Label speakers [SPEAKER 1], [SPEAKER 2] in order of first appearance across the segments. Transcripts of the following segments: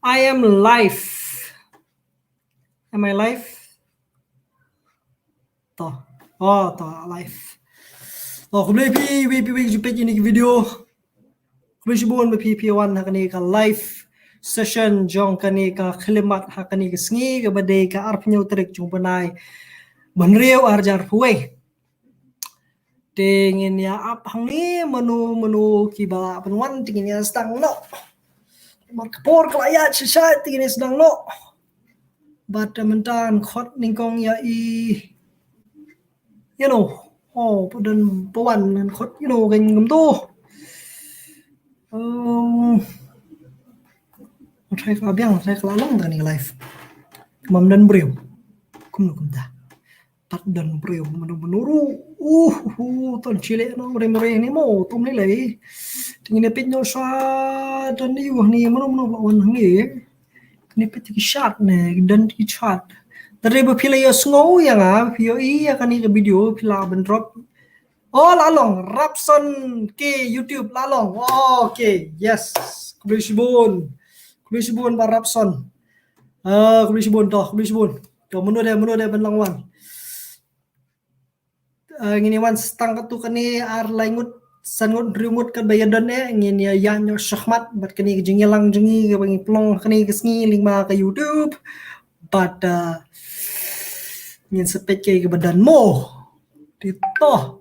[SPEAKER 1] I am live. Am I live? Toh. Oh, toh live. Toh, kemudian pi jumpa ini video. Kemudian sibun pi1 hakani ka live session jong kani ka khilimat hakani ka sngi ka badai ka arpnyo trik jong panai. Benriu arjar puwe. Tingin ya ap hangi menu kiba penwan tingin ya stang no. Markapor kelayat sesat tingin ya sedang no. Bata mentan khot ningkong ya dan pawan nan khot kan ngam tu saya kabiang saya kelalong tani live mam dan breu kum ta pat dan breu menuru ton chile no mere ni mo tum ni lai tingin pit nyo sa dan ni ni mano lawan ni ni pit ki shot ne dan ki shot dari bapila yo sngo yang pio ya kan ni video pila ben drop. Oh, lalong Rapson ke YouTube lalong. Oh, okay, yes. Kubisibun ba Rapson. Kubisibun toh, kubisibun. Toh menu dia benlangwan. Ngini wan stang katu kani ar laingut sangut remote kan bayadan ngini ya nyo syahmat bat kani jengelang jengi ke bangi plong kani kesngi lingma ke YouTube. But ngin sepet ke badan mo. Dito.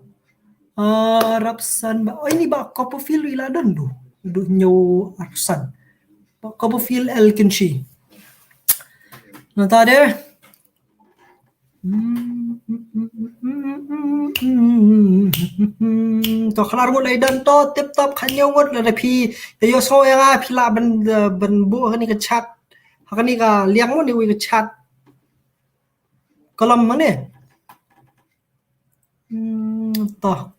[SPEAKER 1] Rapsan ba ini ba Copperfield iladan do nyo Rapsan Copperfield Elkinshi nata de to khalar mo laidan to tip top khanyo ngot la phi yo so ya phila ban bu hani ka chat hakani ka liang mo ni wi ka chat kolam mane toh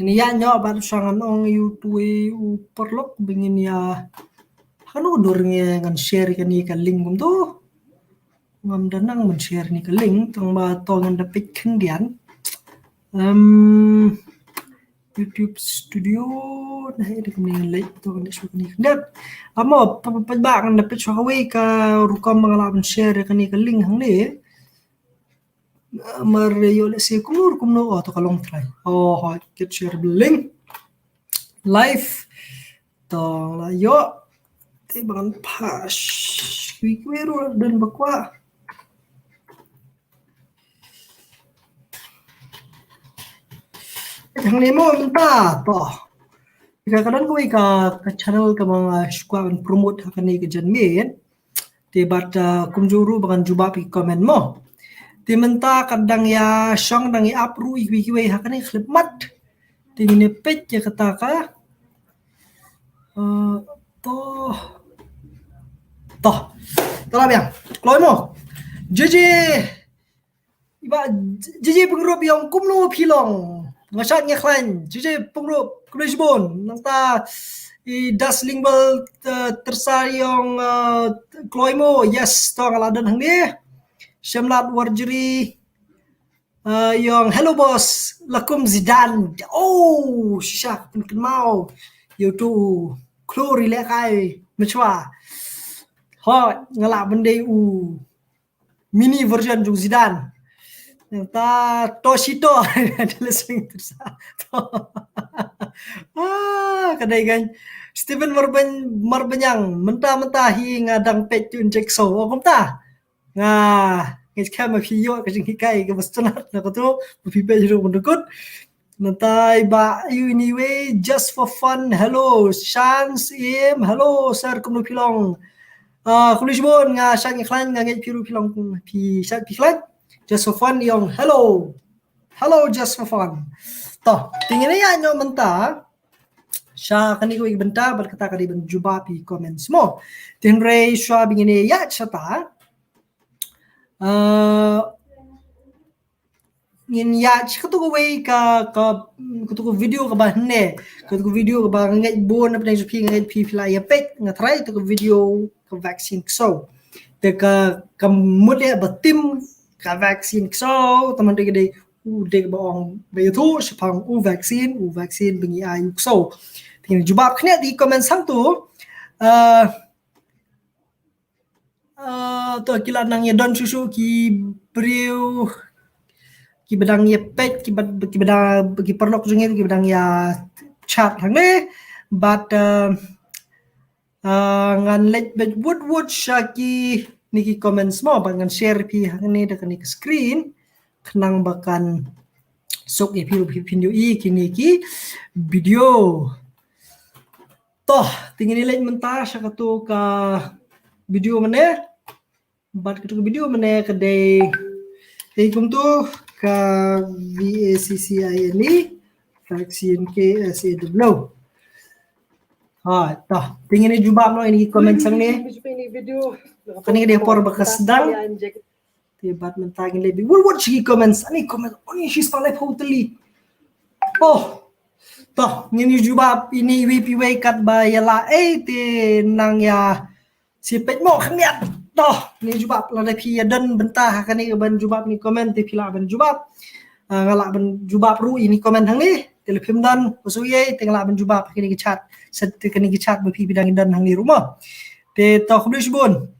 [SPEAKER 1] ini ya nyo ban sangan ong YouTube perlok bingin ya hanu durnya ngan share kan ni ka link gum tu ngam danang men share ni ka link tong ba to ngan dapit kendian YouTube studio nah ini kemning lek to kan isu ni ndat amo pa ngan dapit so hawe ka rukam mangalaban share kan ni ka link hang ni Mario let's say kumno to kalong try get share link live to la yo te bangan pas kwero dan bakwa yang ni mo minta to kadang ko ka channel ka mga squad promote hakani ka janmen te bat kumjuru bangan juba pi comment mo Timenta kadang ya syong dang ya apru iwi hakani khlimat tingin pet ya kata ka toh biang kloy mo jeje pengrup yang kumno pilong ngasat nya klan jeje pengrup kubisbon nangta das lingbal tersa yang kloy mo yes to ngaladan hang ni Syamlat Warjuri yang hello boss lakum Zidane syak pen mau you tu klori le kai mechwa ngala bende mini version ju Zidane ta Toshito adalah sing tersa kadai kan Steven Marbanyang mentah hi ngadang pet tun jekso kom ta nga ngis ma phiyo ka jing kai ka bastonat na ko to pipe jero mundukut nantai ba you anyway just for fun hello chance im hello sir kumno pilong kulishbon nga shan ngklan nga ngai piru pilong pi shat pi klan just for fun yong hello just for fun to tingin ya nyo menta sha kani ko ibenta bar kata kadi ben juba pi comments mo tinre sha bingine ya chata ngin ya chikutu ko way ka kutu ko video ka ba ne kutu ko video ka ba ngai bon na pnai pi ngai pi fly ya pet nga try to ko video ka vaccine so te ka mudya batim ka vaccine so taman de de ba ong ba tu sepang vaccine bingi ayu so Tingin jawab kena di komen sang tu. Tu kila nang ya don susu ki beriu ki bedang ya pet ki bedang ki perlok jungin ki bedang ya chat hang le but ngan let bet wood shaki niki comment semua ngan share pi hang ni dekat ni screen kenang bakan sok ya video kini ki video toh tingin let mentah syakatu ka video mana but ketuk video mana kedai ikum tu ka VACCI ni vaksin KSAW. Toh tingin ni jubab no ini komen sang ni. Kani dia por bekas sedang. Tibat mentagin lebih. What she comments? Ani comment. Oni she's pala totally. Toh ini jubab ini WPW kat bayala te nang ya si pet mo khniat. Toh ni jubab la pi dan bentah kani ban jubab ni komen ti pila ban jubab. Ngalak ban jubab ru ini komen hang ni telefon dan usuye tengala ban jubab kini chat set kini chat bepi bidang dan hang ni rumah. Te toh khublis bun.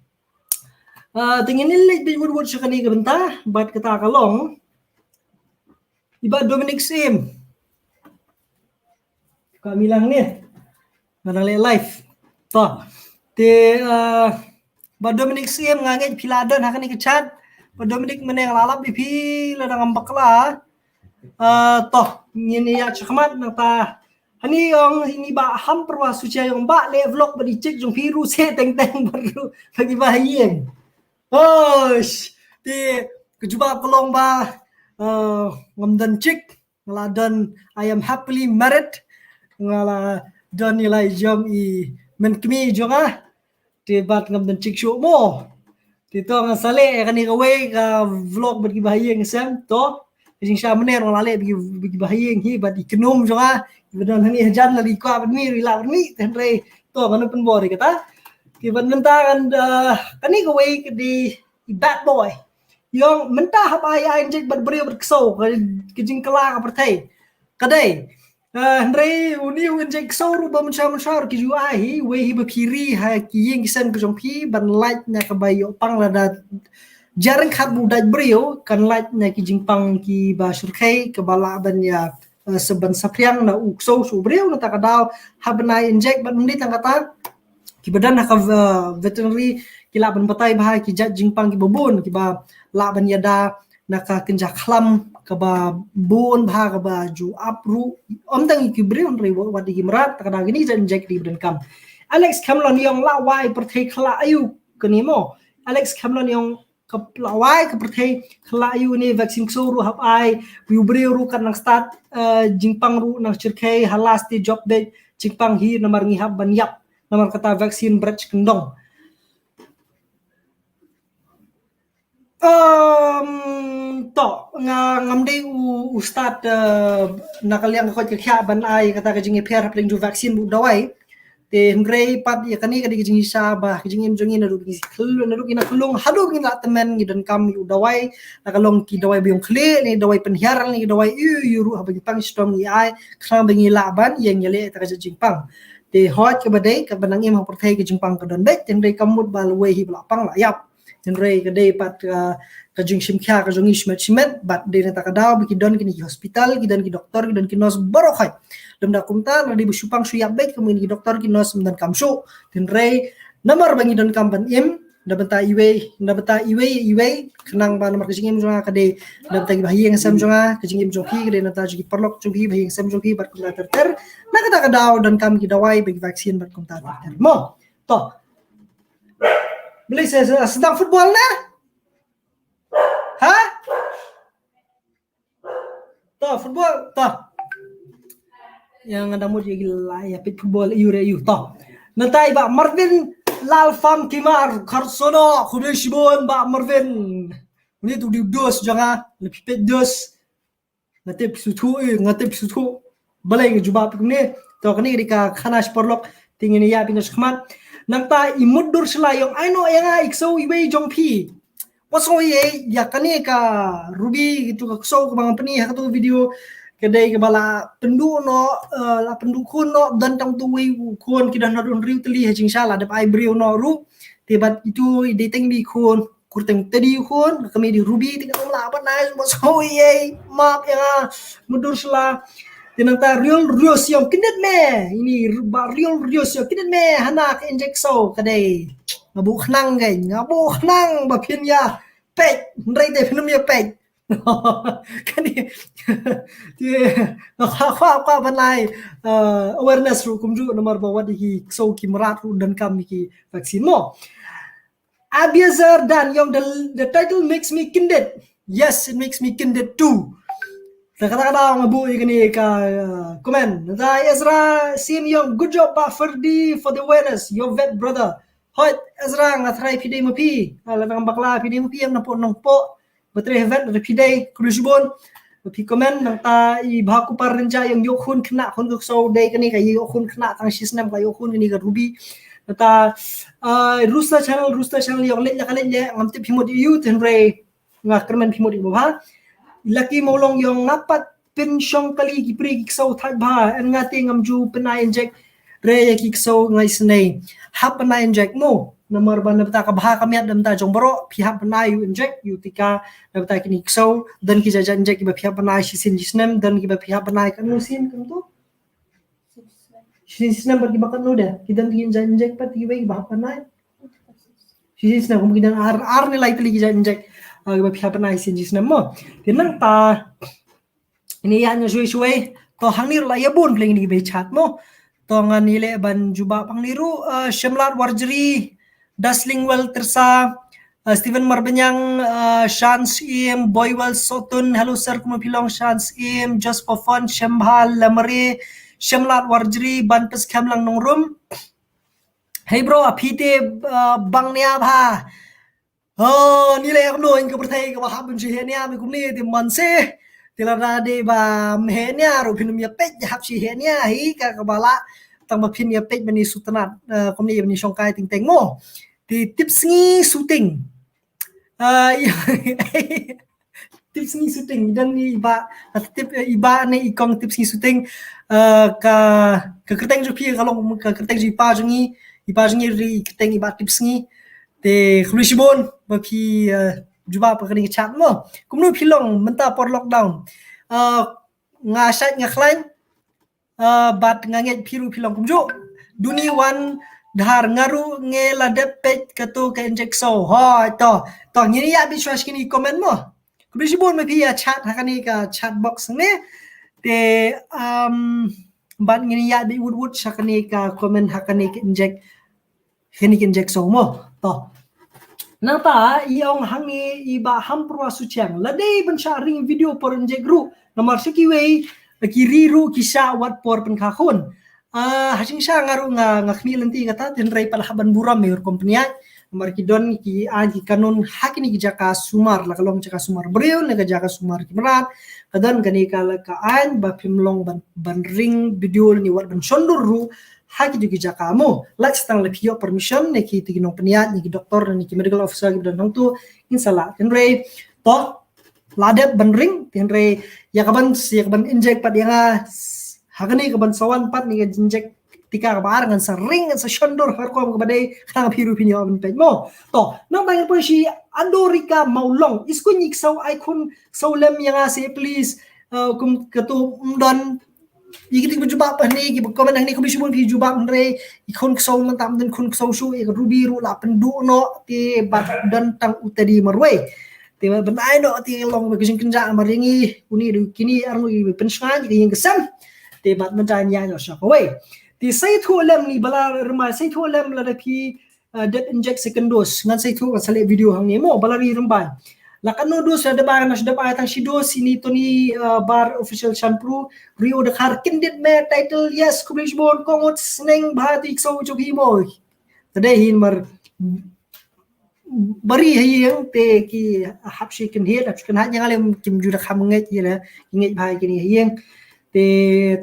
[SPEAKER 1] Tingin ni lek wood kani ke bentah bat kata kalong. Iba Dominic Sim. Kami lang ni. Nang live. Toh te ba Dominic Sim ngangit piladan hakani ke chat ba Dominic meneng lalap bipi ladang ambakla toh ngini ya chakmat nata hani yang ini ba ham perwa sucia yang ba le vlog ba dicek jong piru se teng baru bagi bahayeng te kejuba kolong ba ngamdan cik ngaladan I am happily married ngala don nilai jom I men kemi jonga debat ngam dan cik syuk mo. Tito nga sale kani kaway ka vlog bagi bahayeng sam to. Jing sya mener orang lale bagi bahayeng hi bat ikenum jonga. Bedan hani hajan la likwa ni rila ni tenre to kanu pen bori kata. Ki ban mentangan kani kaway di bad boy. Yang mentah apa ai anjek bat beriu berkesau ke jing kala ka pertai. Kadai Andre uni unjek sauru ba mensyar ki juai we hi bapiri ha ki yeng kisan ke jongpi ban light na ka bayo pang lada jarang khat budaj brio kan light na ki jingpang ki ba surkai ke bala ban ya seban sapriang na ukso su brio na takadaw habna inject ban ni tangata ki badan na ka veterinary ki la ban batai ba ki jat jingpang ki babun ki ba la ban yada naka kenja klam kaba bon bha kaba ju apru omdang ki bre on re wadi gimrat takada gini jan jack di bren kam Alex Cameron yang la wai perthai khala ayu kanimo Alex Cameron yang la wai ke perthai khala ayu ni vaksin ksuru hap ai yu bre ru kan nang start jingpang ru nang chirkai halas ti job de jingpang hi namar ngi hab ban yap namar kata vaksin brach kendong to ngamdei ustad nakaliang ko kya ban ai kata ka jingi per pling ju vaksin bu dawai te ngrei pat ya kani ka jingi sa ba jingi jongi na rugi khulu na rugi na khulung hadu ngi na temen ngi dan kam yu dawai nakalong ki dawai biong khle ni dawai penhiaran ni dawai yu ru habagi pang stom ngi ai khram bangi laban yang yele ta ka jingpang te hot ke badai ka banang im perthai ke jingpang ka don dai ten dai kamut bal we hi bla pang la yap tenre ke day pat ka jing simkha ka jongi smet bat de na takadaw biki don kini hospital kidan ki doktor kidan ki nos barokhay dam da kumta na di busupang suyab bet kemu ki doktor ki nos dan kamsu tenre nomor bangi don kampan im da benta iwe kenang ba nomor kejingim jonga ka de da benta bahiyeng sam jonga kejingim joki ka de na ta joki perlok joki bahiyeng sam joki bat kumta ter na ka takadaw dan kam ki dawai bagi vaksin bat kumta ter mo to beli saya sedang football na? Ha? Toh football toh. Yang ada mu gila ya pit football yu toh. Nantai ba Marvin Lalfam Kimar Karsono Khudeshibon ba Marvin. Ini tu di dos jangan lebih pit dos. Ngatip sutu balai ke jubab ni. Toh kini dika khanas perlok tingin ya pinus khmat. Nanta imudur selayong aino yang ikso iwe jongpi waso ye ya kani ka ruby gitu ka so ka mga pani ha to video kedai ke bala penduk no la penduk kun no dan tang tuwi kun kidan no don riu teli hajing shala dap ai brio no ru tibat itu ide teng di kun kurteng tadi kun kami di ruby tinggal la apa nai mo so ye map ya mudur sela tinanta real siom kinet me ini ba real siom kinet me hana ke injek so kedai ngabu khnang gai ngabu khnang ba phian ya pek ndai de phinum ya pek kan ni thì khoa ban lai awareness ru kum ju nomor bawa di so kimrat ru dan kam ki vaksin mo Abiazar dan yang the title makes me kindred. Yes, it makes me kindred too. Kata-kata ngabu ini ka komen. Da Ezra sim yang good job Pak Ferdi for the awareness. Your vet brother. Hoi Ezra ngatrai pidai mapi. Lavang bakla pidai mapi yang nampo. Betre vet dari pidai kurusbon. Mapi komen nang ta I bahaku parenca yang yokhun kena khun so day kani ka yokhun kena tang sisnam ka yokhun kani ka ruby. Ta Rooster channel yang let kali le ngam tip himod youth and ray ngakerman himod ibo ha laki molong yang napat pin syong kali gipri gikso thak ba en ngati ngam ju penai inject ray gikso ngai snei hap penai inject mo nomor ban ta ka bha kamiat dam ta jongboro pihak penai you inject you tika dam ta kini gikso dan ki jaja inject ba pihak penai sisin jisnem dan ki ba pihak penai kan musim kan tu Sisi number di bakat noda, kita bikin injek pat tiba iba apa naik. Sisi number kita ar nilai teli kita injek, iba pihak apa naik sisi number. Tenang ta, ini hanya suai to hangir lah ya bun peling ini bechat mo. To ngan nilai ban juba pangniru, Shemlat Warjeri, Daslingwell Tersa, Stephen Marbenyang, Shans Im, Boywell Sotun, hello sir, kumapilong Shans Im, just for fun, Shembhal Lamare. Shemlat Warjeri bantes kamlang nong room. Hey bro, apite bang niya ba? Oh, nilai aku no ingka berthai ka bahab bunji henya mi kumni ti manse. Tilara de ba mehenya ro pinum ya pej hab si henya hi ka bala tang ba pin ya pej bani sutanat kumni bani songkai ting teng mo. Ti tips ngi shooting. Tips ngi shooting dan iba tip iba ne ikong tips ngi shooting ka kerteng jo pi kalau ka kerteng ji pa jengi iba jengi ri kerteng iba tips ngi te khlushibon ba pi juba pa kani chat mo kumnu pilong menta por lockdown nga sat nga khlain bat nga nget piru pilong kumjo duni wan dhar ngaru nge ladep pet katu ka injek so ha to ngini ya bi shwash kini comment mo khlushibon ma pi ya chat hakani ka chat box ne te ban ngini ya bi wood sakani ka comment hakani inject hini inject so mo to nata iong hangi iba hampro suchang ladai ban sharing video por inject ru nomor sekiwe kiri ru kisah wat por pen khun hasing sha ngaru nga khmi lenti kata tin rai pal haban buram mer kompania nomor kidon ki aji kanun hakini ki jaka sumar la kalong jaka sumar breu la jaka sumar kimrat kadan kani kala ka an ba pimlong ban ring video ni wat ban shondur ru haki jugi jaka mo let's tang le pio permission ne ki tiginong peniat ni ki doktor ni ki medical officer ki dan tu insala tenre to ladet ban ring tenre ya kaban inject pat yang hakani kaban sawan pat ni inject tika kabar ngan sa ring sa shondur har ko kabadai khang phiru pinyo ban pej mo to nang bang po si andorika maulong isko nyik saw icon sawlem yang ase please kum katu don yiki juba pa ni ki komen nang ni ko bisubon pi juba re ikon saw man tam den kun saw su e ruby ru la pendu no ti bat dan tang utadi marwe ti ban ai no ti long ba kising kinja maringi uni du kini arngu i penshan ki yang kesam ti bat man jan ya no shop away ti sai thu lem ni bala rma sai thu lem la pi det inject second dose ngan sai thu sale video hang ni mo bala ri rumbai la kanu dos ada bar nas da pa tang shido sini to ni bar official shampoo rio de khar kindit me title yes kublish bon kongot sneng bhati so jogi mo today hin mar bari hayang te ki hapshi kin he da kan ha yang alem kim ju da kham ngai ye la ngai bhai kini hayang te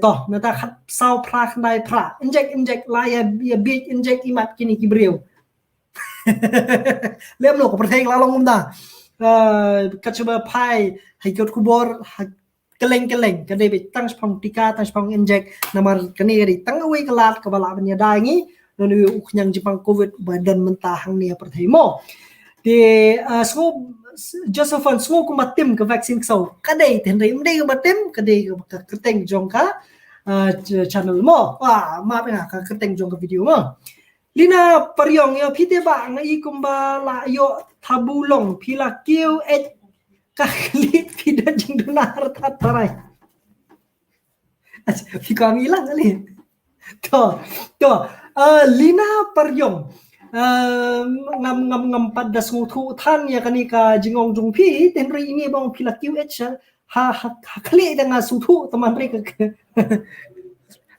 [SPEAKER 1] to nata khat sau pra khnai pra inject la ya big inject imat kini ki breu lem lo ko pertheng la long da kachba pai hai kot kubor keleng kadai be tang spong tika tang spong inject namar kani ri tang away kalat kabala banya dangi nonu uknyang jipang covid badan mentah hang ni perthemo thì số Josephine số cũng bắt tim cái vaccine sau cái đây thì đây đây cái bắt tim cái đây cái tên trong cái channel mo mà bây giờ cái tên trong cái video mo Lina pariong yo pite ba nga ikumba la yo tabulong pila kêu et kahlit pida jing donar tataray phi kami ilang ali to Lina pariong ngam padas ngutu than ya kanika jingong jung pi tenri ini bang pila QH ha kali dengan sutu teman mereka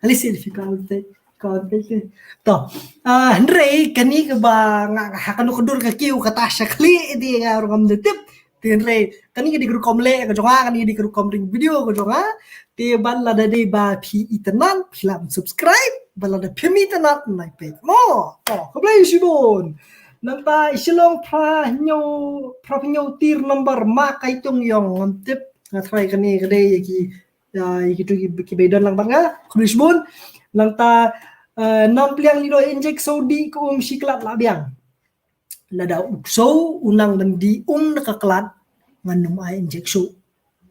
[SPEAKER 1] ali sertifikat konten to Henry kani ke ba kanu kedur ke kiu kata syakli di ngam detip tenri kani di grup komle ke jonga kani di grup komring video ke jonga ti ban la de ba pi itenan pilam subscribe balada pimi tanat nai page mo ko blai sibon nanta isilong pra nyo tir number ma kai tung yong ngantip ngatrai kani kade yaki tu ki bedon lang banga ko blai sibon nanta nam pliang lido injek saudi ko siklat labiang lada ukso unang mendi nakaklat nganum ai injek su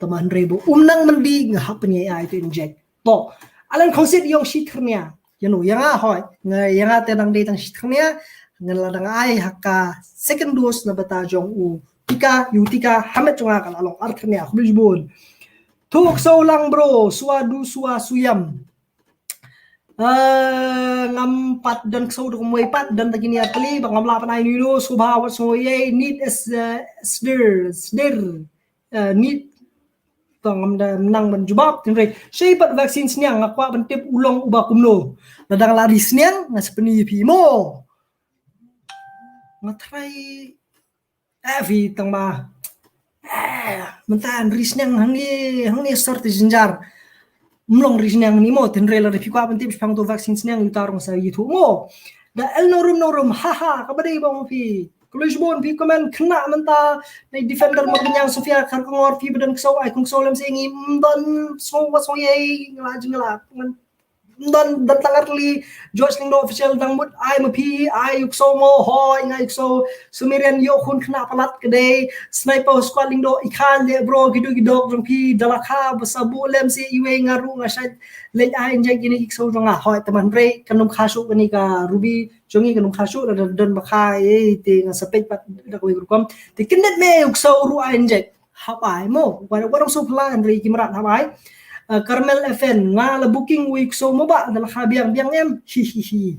[SPEAKER 1] teman rebo nang mendi ngahapnya ai tu injek to alan konsit yong sikrnya yang hoy yang tenang de tang sitkhnya ngaladang ai hakka second dose na bata jong u tika hamet chunga kala long arthnya khubijbon thuk so lang bro suadu sua suyam ngampat dan so dong pat dan tagini atli bangamla panai nilo subhawa soye need is sdir need tong menang menjubab tenre syaibat vaksin sniang ngakwa bentip ulong ubah kumno ladang lari sniang ngasepeni pimo ngatrai vi tang ma mentan risniang hangni sorti jinjar mlong risniang ni mo tenre la repikwa bentip spang to vaksin sniang utarong sa yitu mo da el norum haha kabadai bang pi Kulishbon pi komen kena menta na defender mo yang Sofia kan ngor pi badan kso ai kung solem singi dan so ye ngala dan tangarli George Lindo official dangmut ai mapi ai ukso mo ho ngai ukso sumirian yo kun kena palat kede sniper squad Lindo ikan le bro gidu jong pi dalakha basabu lem si iwe ngaru ngasat le ai nje gini ikso jonga hoi teman bre kanum khasu kani ka ruby jongi kanum khasu dan bakha te ngasapet pat da ko grukom te kinnet me ukso ru ai nje hapai mo warong so plan ri kimrat hapai Carmel FN nga booking week so mo ba dala biang em hi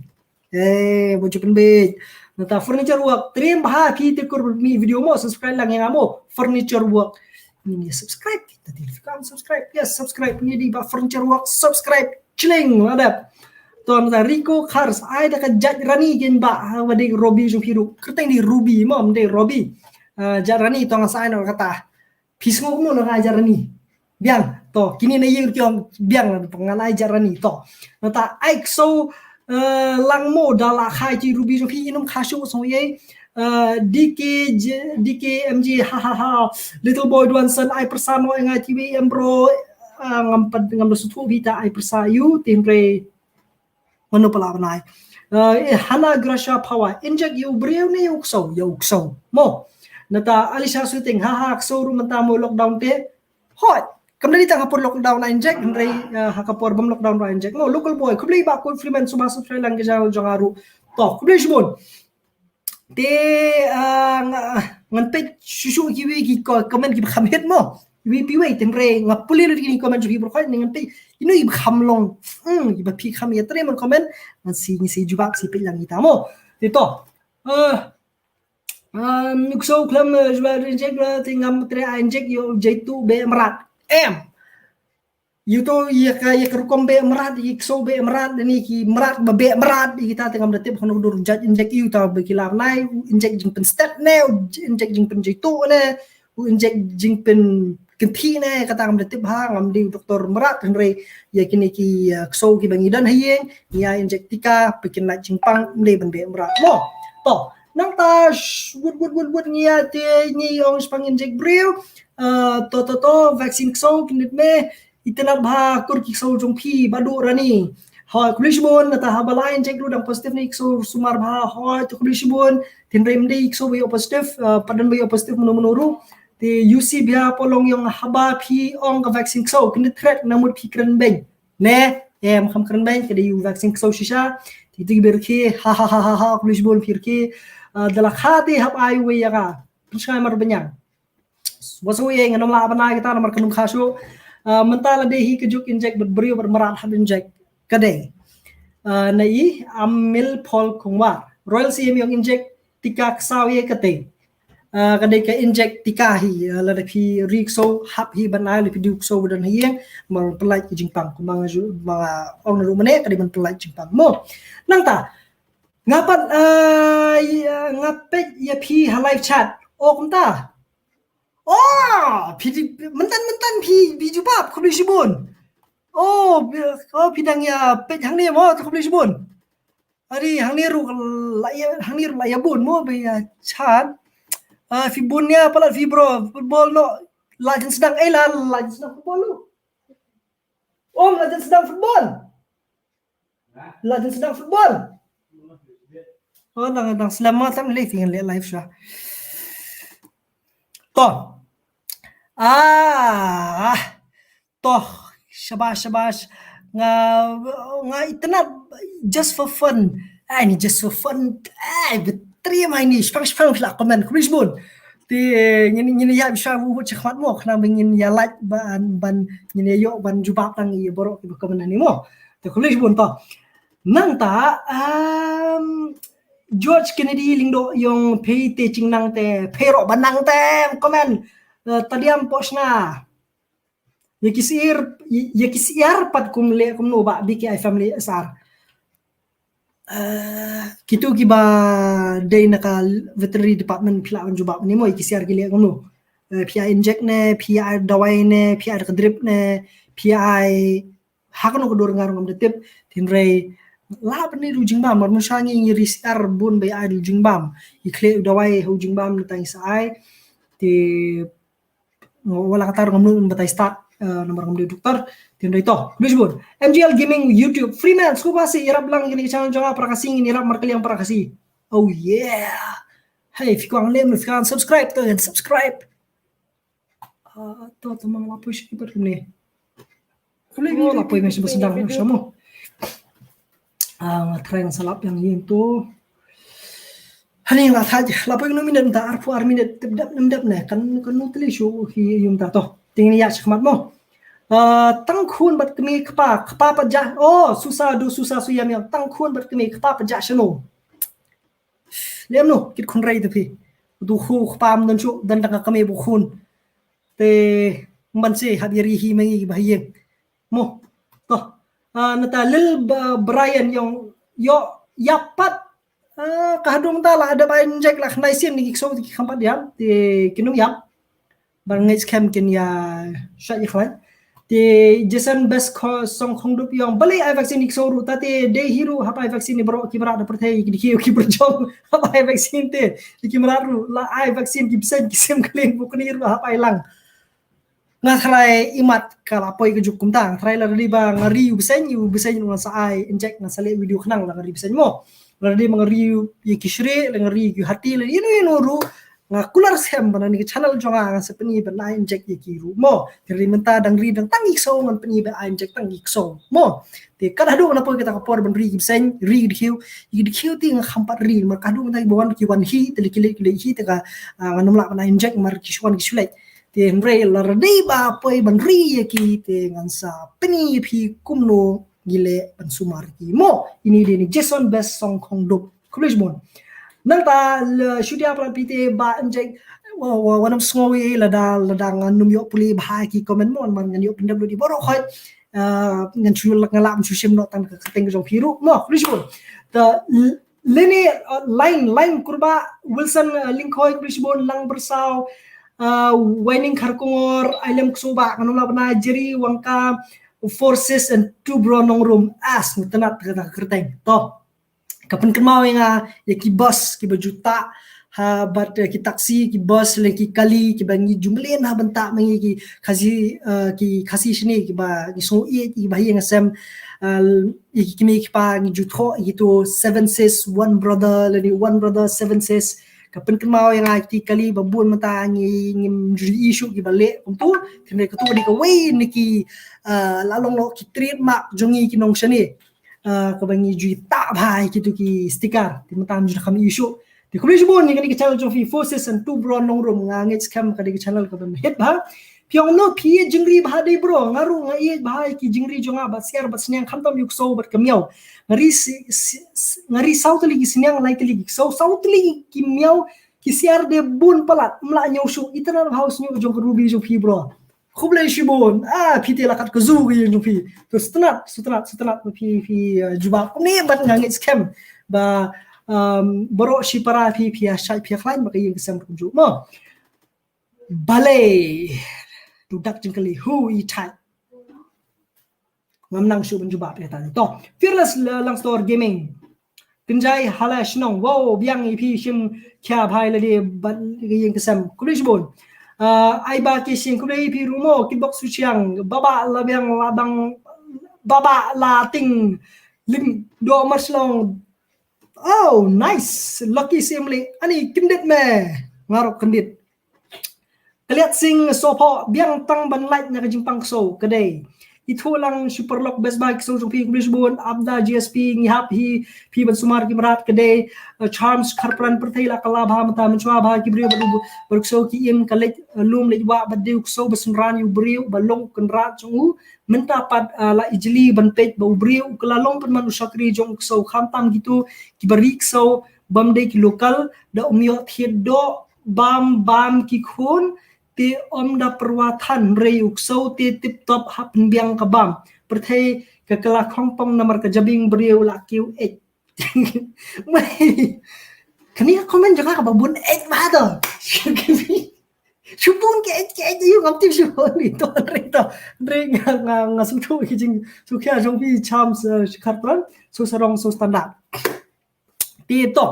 [SPEAKER 1] bojo penbet nata furniture work trim bah kita kur mi video mo subscribe lang yang mo furniture work ini subscribe kita notifikan subscribe yes subscribe ni di ba furniture work subscribe chling ladap tuan Rico Cars ai da ka jaj rani gen ba wadi Robi jung hiru kerteng di Ruby mo mde Robi jaj rani tuan sai no kata pismo mo no ngajar rani biang to kini na yung tiong biang pengalai jarani to nata aik so lang mo dala khai ji ruby jo hi inum khashu so ye DK MG ha little boy Dwanson ai persano ngai TV bro ngam sutu vita ai persayu timre mano pala banai hana grasha power inject you breu ne ukso mo nata alisha suting ha so ru mata mo lockdown te hot Kemudian kita kapur lockdown na inject, Henry hakapur bom lockdown na inject. No local boy, kublay ba ko freeman sumasok sa lang kasi jangaru. To, kublay sibon. Te nganpet susu kiwi ki comment ki khamhet mo. Wi piwe Henry ngapuli ri ni comment ki profile ni nganpet ino i khamlong. Iba pi kham ya tre mon comment si jubak si pilang kita mo. Dito. Nukso klam jwa inject tingam tre inject yo jaitu be merat. Yuto ya kerukom be merat ikso be merat ni ki merat be merat kita tengam detip khono dur jaj injek yu ta be kilar nai injek jing pen step ne injek jing pen jitu ne injek jing pen kenti ne kata ngam detip ha ngam di doktor merat henry ya kini ki kso ki bangidan hayeng ya injek tika bikin na jingpang ne ben be merat mo to nang ta wood ngia te ngi ong spang inject bril to vaccine so kinit me itana bha kur ki so jong phi badu rani ha kulishbon na ta habala inject lu dang positive ni so sumar bha ha to kulishbon tin rem dei so bi positive padan bi positive menuru te UC bia polong yung haba phi ong ka vaccine so kinit threat namut phi kran beng ne em kham kran beng ke yu vaccine so shisha ti ti ber ki ha kulishbon phir ki dala khati hab ai we yaga pisai mar banyang wasu ye nganom la bana kita nomor kanum khasu mentala de hi kejuk inject berbrio bermerat hab inject kade nai amil pol kungwa royal cm yung inject tika ksaw ye kate kade ka inject tika hi la de phi rikso hab hi banai le piduk so dan hi mar pelai jingpang kumang mga ong ru mane kade man pelai jingpang mo nang ta ngapat ngapet ya phi live chat kumta phi mentan phi jubab khobli sibun pidang ya pet hang ni mo khobli sibun ari hang ni ru la ya bun mo be ya chat fi bunnya pala fi bro football no lajin sedang lajin sedang football lu lajin sedang football lajin sedang football nang selamat tam le fi live sha to toh shabash nga itna just for fun ni just for fun beterima ini spang la komen kulisbun ti ngini ya bisa bu cekhmat mo khna bengin ya like ban ngini yo ban jubab tang i borok ki komen ni mo ti kulisbun to nang ta George Kennedy lingdo yung pay teaching nang te pero banang te komen tadiam posna yakisir pat kumle kumno ba BKI family asar kitu kiba day naka veterinary department pila jubab ni mo yakisir gile kumno PI inject ne PI dawai ne PI drip ne PI hakno kodur ngarong detip tinrei lab ni rujing bam mar musangi ngiri sar bun be ai rujing bam ikle dawai rujing bam tang sai ti wala katar ngomno batay start nomor ngomno doktor tinday to bisbun MGL gaming YouTube freeman ko kasi irap lang gini channel jonga para kasi irap markali ang para kasi oh yeah hey fiko ang lem fiko subscribe to and subscribe to mga lapoy siya ibar ni kulay lapoy nga siya sedang siya mo try ng salap yang yun to haning la thaj lapoy no minute ta arfu minute tibdap namdap ne kan nutli show hi yung ta to tingni ya khmat mo tang khun bat kmi khpa pa ja susah suyam yang tang khun bat kmi khpa pa ja shano lem no kit khun rai te du khu khpam dan chu dan ta kami bu khun te man se habiri hi mangi bahiyeng mo to nata lil Brian yung yapat kahadung tala ada ba inject lah naisin ni so ki khampat diam ti kinum yam bangais kem kin ya sha ikhlan ti jason best song khongdup yung bali ai vaccine ni so ru ta te de hero hapai vaccine ni bro ki bara da perthai ki berjong hapai vaccine te ki mararu la ai vaccine ki bisa ki sem kling bukni ru hapai lang nga thrai imat kala poi ke jukum tang thrai la riba ngari yu besen nga sa ai inject nga sale video khnang la ngari besen mo la di ngari yu kishre la ngari yu hati la inu ru nga kular sem bana ni channel jonga nga sa pani ba na inject ki ru mo tiri menta dang ri dang tangi so ngan pani ba inject tangi so mo te kada do na poi kita ka por ban ri besen ri di khiu ti nga khampat ri mar kadu ngai bawan ki wan hi te kile hi te ka ngamla ba na inject mar ki shwan ki shulai te mre la rei ba poi ban ri ki te ngan sa pani phi kumno gile ban sumar ki mo ini de ni Jason best song khong dop kulishmon nang ta shudia pra pite ba inject wanam snowy lada nganum yo puli ba ki comment mon man ngan yo pindab di boro khoi ngan chul ngalam chushim no tan ka teng jong hiru mo kulishmon ta lini line kurba Wilson linkhoi kulishmon lang bersau Waining Kharkongor Ailem Ksuba kanula bana jeri wangka forces and two bronong room as mutanat kata kerteng to kapan mau yang ya ki bus ki berjuta but ki taksi ki bus lagi kali ki bangi jumlen bentak mangi ki kasih sini ki ba ki so ki ba yang sem ki mi ki pa ki jutho gitu seven sis one brother lagi one brother seven sis kapan mau yang ki kali babun mata ngi isu ki balik untuk kene ketu di ka way niki lalong lo ki treat mak jongi ki nong sini kabangi juta bhai gitu ki sticker di matam ju kami isu di kulish bon ni kani channel jofi forces and two bro nong rom ngangit scam kadi channel ka ban het ba piong no pi jingri bha de bro ngaru ngai bhai ki jingri jonga ba share ba snyang khamtam yuk so bat kamyau ngari sautli ki snyang lai tli ki so sautli ki miau ki share de bun palat mla nyau su itana house nyu jong rubi jo pi bro Kublai shibon piti lakat ke zoo yang jupi tu setelah pi jubah ni bat ngangit scam ba borok si para pi asyai pi lain baka yang kesam kunjuk mo balai dudak jengkali hu i tai ngamnang shu jubah pi tadi to fearless lang store gaming kenjai halash nong wow biang pi shim kya bhai ladi bat yang kesam kublai shibon ai ba ke sing kublai pi rumo ki box suciang baba labiang labang baba la ting lim do maslong oh nice lucky simly ani kindit me ngarok kindit kaliat sing sopo biang tang ban light na kajing pang so kadai itu lang super lock best buy so pi kublai bon abda gsp iaphi pi ban sumar ki marat kadai charms kharpran perthai la kala bha mata menchwa bha ki brio berkso ki im kalej lum lej wa badeu so besunran yu brio balong kenra chungu menta pat la ijli ban pej ba brio kelalong pen manu sakri jong so khamtam gitu ki barik so bamde ki lokal da umyo thiedo bam ki khun ti om da perwatan reyuk so ti tip top hap biang kabam perthai ke kala khongpong namar ke jabing beriu la kiu ek mai kani komen jaga ka babun ek ma to shubun ke yu ngam ti shubun ni to re nga su thu ki jing su kya jong pi chams kharpran so sarong so standard ti to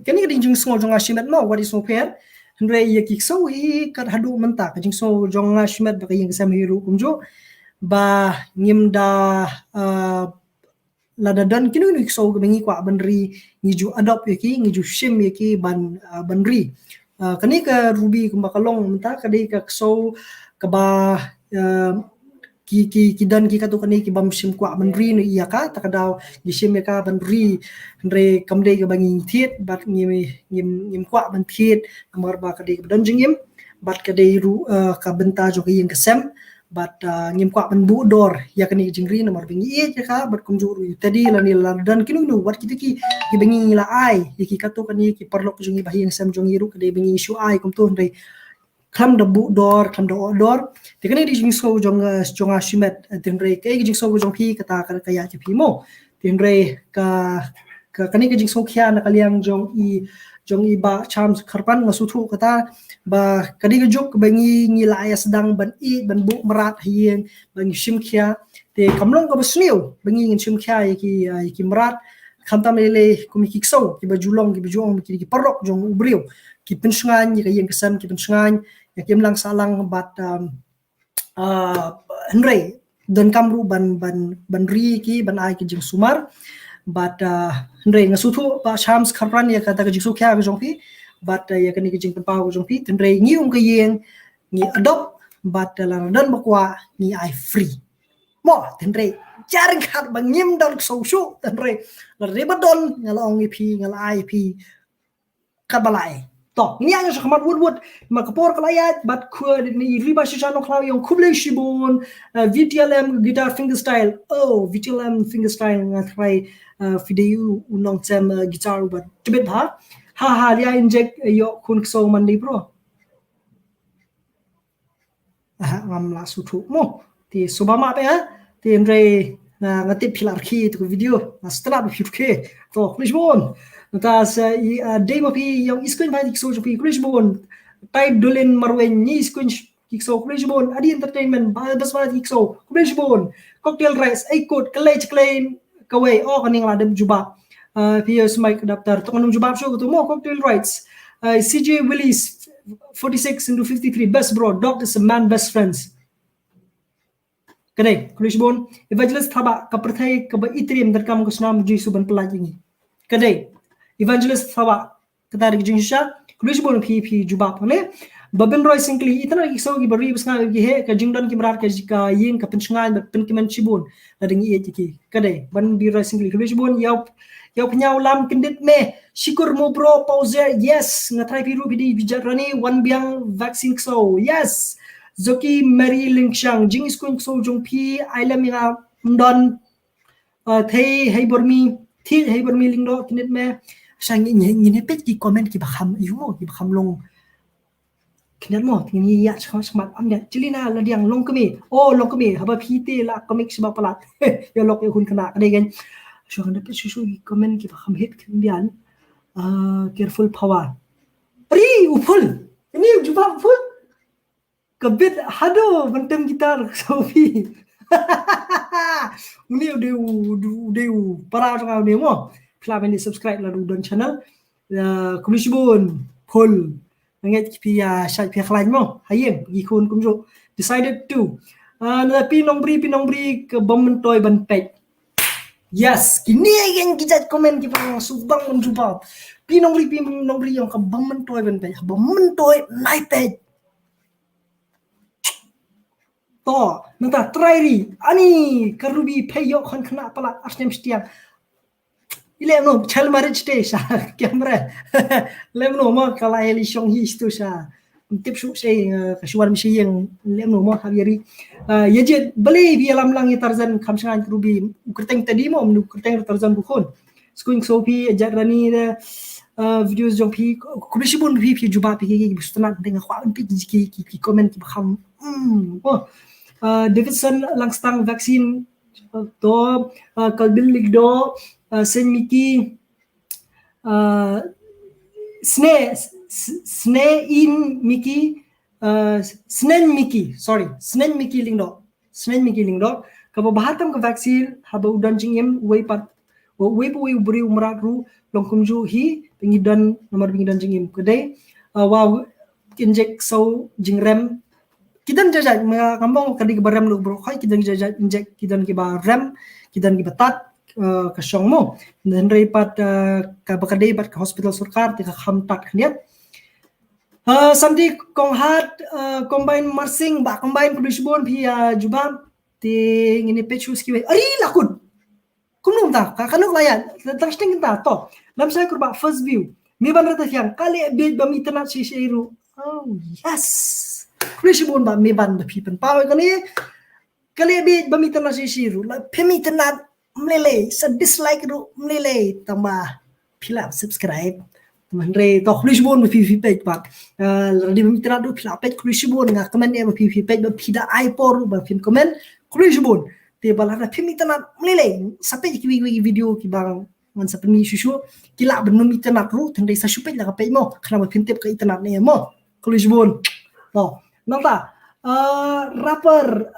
[SPEAKER 1] kani ka ding jing so jong ashimet mo what is so fair Hendrai ya kikso hi kat hadu menta kajing so jonga shmet ba yang sam hiru kumjo ba ngimda ladadan kinu ni so bengi kwa banri ngiju adopt yaki ngiju shim yaki banri kani ka ruby kumbakalong menta kadai ka so kaba ki dan ki katu kani ki bam sim kwa banri no iya ka takadaw gi sim ka banri andre kamde ga bangi thiet bat ngim kwa ban thiet amar ba kadai dan jingim bat kadai ru ka benta jo ki yang kesem bat ngim kwa ban bu dor ya kani jingri nomor bengi e ka bat kunjuru tadi la ni la dan kinu no wat ki bengi la ai ki katu kani ki perlok jongi bahi yang sem jongi ru kadai bengi isu ai kum tu andre kam da bu dor kam da dor tikani di jing so jonga shimet tinre ke jing so jong pi kata kaya ti pi mo tinre ka kani ke jing so khia na kaliang jong i ba charms kharpan ngasu thu kata ba kadi ke juk bangi ngi la ya sedang ban bu merat hien bangi sim khia te kamlong ka basniu bangi ngin sim khia ki merat khantam lele kumi kikso ki bajulong ki bajong ki parok jong ubriu ki pensngan ki yang kesam ki pensngan ya kim lang salang bat Henry dan kamru ban ri ki ban ai ki jing sumar bat Henry ngasutu ba shams kharpran ya kata ki jing kya ki jong pi bat ya kani ki jing pa ko jong pi Henry ngi ka yeng ngi adopt bat la dan bakwa ngi ai free mo Henry jarang khat bangim dan so shu Henry la rebadon ngala ong pi ngala ai pi khat balai to ini aja sekamar wood makapor kalayat bat ku ni riba shano klaw yung kublai shibon VTLM guitar fingerstyle VTLM fingerstyle ngatrai video unong tem guitar bat tibet ha dia inject yo kun so mandi bro ngam la sutu mo ti subama pe ti andre ngatip pilar ki tu video setelah ke to klishbon tas demo pi yang iskun bai so pi klishbon tai dolin marwen ni iskun kikso klishbon adi entertainment bas bas kikso klishbon cocktail rice ai kot college clean kawai kaning la dem juba Here's my daftar. Tong jubab show to more cocktail rights. CJ Willis 46 into 53 best bro. Dog is a man best friends. Kadai Krishbon Evangelist Thaba Kaprathai Kaba Itrium that come Kusnam Jisuban Pelajing. Kadai Evangelist Thaba Katarik Jinsha Krishbon PP Jubapane Babin Roy Sinclair Itana Sogi Baribs He Kajingdon Kimra Kajika Yin Kapinshan but Pinkiman Chibun letting Etiki Kadai Ban be Roy Sinclair Krishbon Yaup Yaup Lam Kindit Me Shikur Mobro Pauser yes Natai Rupidi Vijarani one Biang vaccine so yes Zoki Mary Lingshang Jing Skun So Jong Pi Ailamia Mdon Thay Hey Bormi Thi Hey Bormi Lingdo Kinit Me Sang in pet ki comment ki baham yumo ki baham long Kinat mo Tini ya Smat Amya Chilina Ladiang Long Kami Oh Long Kami Haba Pite La Comic Sibak Palat Ya Lok Yakun Kana Again So on the pet Shushu comment ki baham hit Kindian Careful power Ri Upul Ini Jubah Upul Kebit hado bentem gitar Sofi. Uni udah para orang ni mo. Kelab ini subscribe lalu don channel. Kumishbun pull. Nget pia syat pia lain mo. Hayem gikun kumjo decided to. Pinong bri ke bementoy benpek. Yes, kini yang kita komen kita subang menjumpa. Pinong bri yang ke bementoy benpek. Bementoy naipek. To nanta try ri ani karubi payok kon kena palat asnem stiang ile no chal marriage te sha camera lem no ma kala eli shong hi stu sha tip shu sei kasuan mi yang lem no ma habiri yejet beli bi alam lang tarzan khamshan karubi ukrteng tadi mo ukrteng tarzan bukhon skuing sopi jarani videos jong pi kubishibun pi juba pi ki bustana dengan khwan pi ki comment ki kham oh Davidson langstang vaksin to kalbil ligdo sen miki sne in miki snen miki lingdo kabo bahatam ka vaksin haba udan jingem weipat weipu beri umrat ru longkumju hi pengidan nomor pengidan jingem kedai wow injek so jingrem kidan jajak ngambong kadi barem lu bro khai kidan jajak injek kidan ki barem kidan ki batat ka syong mo dan repat ka bakadai bat ka hospital sarkar ti ka khamtat khniat samdi kong hat combine marsing ba combine publishbon phi jubam ti ngini pechus ki ari lakun kumnum ta ka kanuk layan tangsteng kita to lam sai kurba first view mi ban rata yang kali bid ba mi tanat si sheiru oh yes Krishibun ba mi ban ba pipen pawe kali bid ba mi tanat si shiru la pemi tanat mlele sa dislike ru mlele tamba pila subscribe teman re to Krishibun ba pi page ba di mi tanat ru pila page Krishibun nga comment e ba pi page ba pida ipor ba pin comment Krishibun te bala na pemi tanat mlele sampai ki video ki bang man sa pemi shushu kila benum internet ru tende sa shupet la ka page mo khana ba pintep ka internet ne mo Krishibun to napa rapper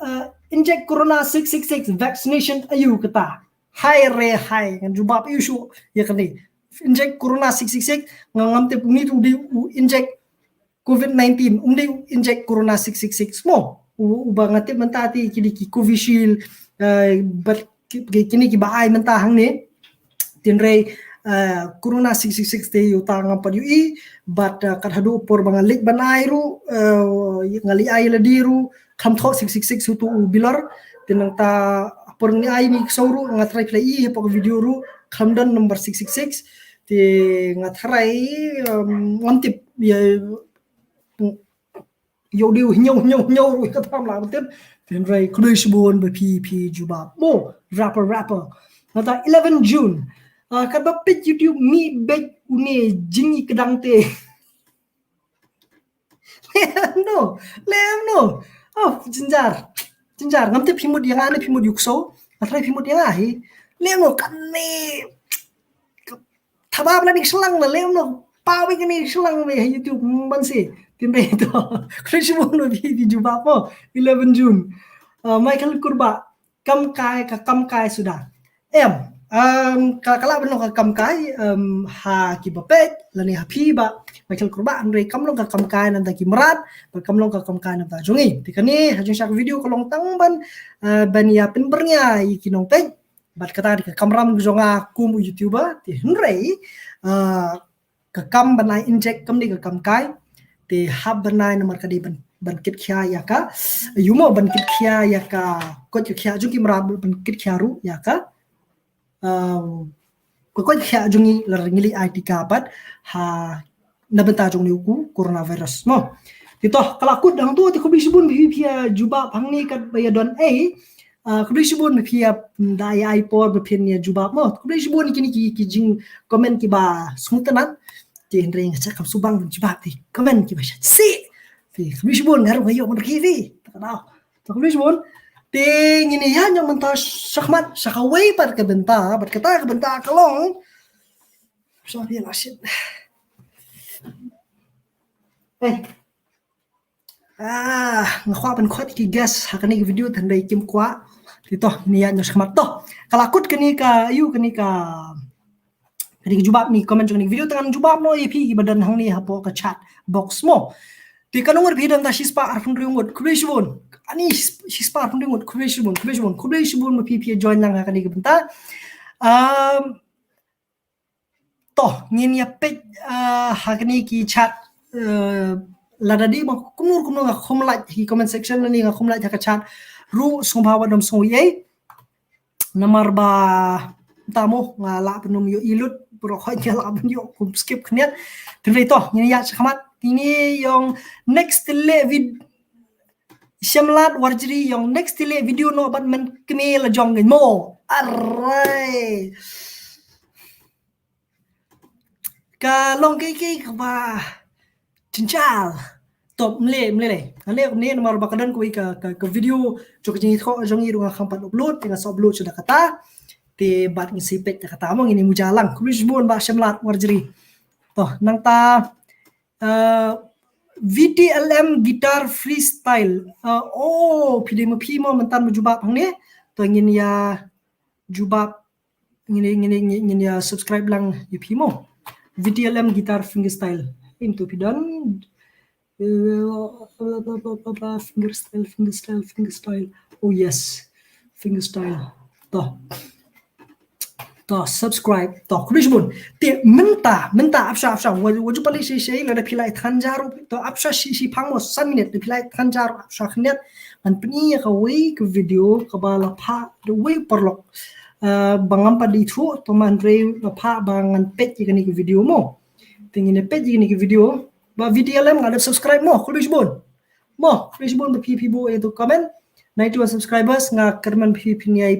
[SPEAKER 1] inject corona 666 vaccination ayu kata hai re hai kan jubab isu ya kan ni inject corona 666 ngam te puni tu di inject covid-19 di inject corona 666 mo uba ngate mentati kini ki covishield but kini ki baai mentahang ni tinre corona 666 te utang apa yu but kad hadu por bangalik banairu ngali ai ladiru kham tho 666 tu bilar tinang ta por ni ai mi sauru ngatrai play po video ru khamdan number 666 te ngatrai ngantip ya yo nyo ru ka tham la ten tinre Krishbon ba pi juba mo rapper nata 11 June kad bapit YouTube mi beg une jingi kedang te lem no oh jinjar ngamte pimut yang ane pimut yukso atrai pimut yang ahi lem no kan ne thabab la nik selang na lem no pawi kini selang me YouTube bansi timbe to Krishbon no di juba po 11 June Michael Kurba kam kai sudah kala belum ka kam kai ha ki bapet lani ha phi ba Michael kurba andre kam long ka kam kai nan ta ki merat ba kam long ka kam kai nan ta jongi tikani ha jong sak video ko long tang ban ya pen bernya i ki nong pe bat kata di ka kamram jonga kum youtuber ti henrei ka kam banai inject kam ni ka kam kai ti hab banai nomor ka di ban kit kya ya ka yumo ban kit kya ya ka ko kya jong ki merat ban kit kya ru ya ka ko kya jungi la ngili IT kapat ha nabenta jong niku coronavirus mo tito kalakut dang tu ti ko bisibun pia juba phangni kat baya don ko bisibun pia dai iPod pin ya juba mo ko bisibun kini ki jing comment ki ba sungtanan ti ring cha kam subang juba ti comment ki ba si ti ko bisibun ngaru bayo mon kivi takadaw ko bisibun ting ini ya yang mentah syahmat syakawai par ke benta berkata ke benta kalong sorry lah shit ngakwa ban khot ki gas hakani video thandai kim kwa ti to ni ya syahmat to kalakut kini ka ayu kini ka jubab ni comment ni video tangan jubab no iaphi ki badan hang ni hapo ka chat box mo ti kanongor bidam ta shispa arfun riungot kubishbon ani shispa arfun riungot kubishbon ma pp join nang hakani ke benta to ngin ya page hakani ki chat ladadi ma kumur nga khomlaj ki comment section ni nga khomlaj ka chat ru sombhawa dom soye namar ba tamo nga la penum yo ilut pro khoi la ben yo kum skip khniat tindai to ngin ya khamat ini yang next vid Syamlat warjri yang next video no bat men kemel jong mo array kalong kai ba cincal top mle ni nomor bakadan ko ka video jok jing ko jong i runga khampat upload dengan upload sudah kata te bat ngisi pet kata mo ini mujalang kubisbon ba Syamlat warjri to nang ta VTLM guitar freestyle PDM mo mentan jubab hang ni to ingin ya jubab ingin ya subscribe lang UP mo VTLM guitar fingerstyle into pidan fingerstyle oh yes fingerstyle to subscribe to kubishbun te menta apsha waju pali shi la da pilai thanjaru to apsha shi phangmo 1 minute da pilai thanjaru apsha khnet man pni ka wei ka video ka bala pha the way perlok bangam padi thu to man re la pha bangan pet ki ni video mo tingine pet ki ni video ba video lem ngada subscribe mo kubishbun ba pp bo itu comment 91 subscribers nga kerman pp ni ai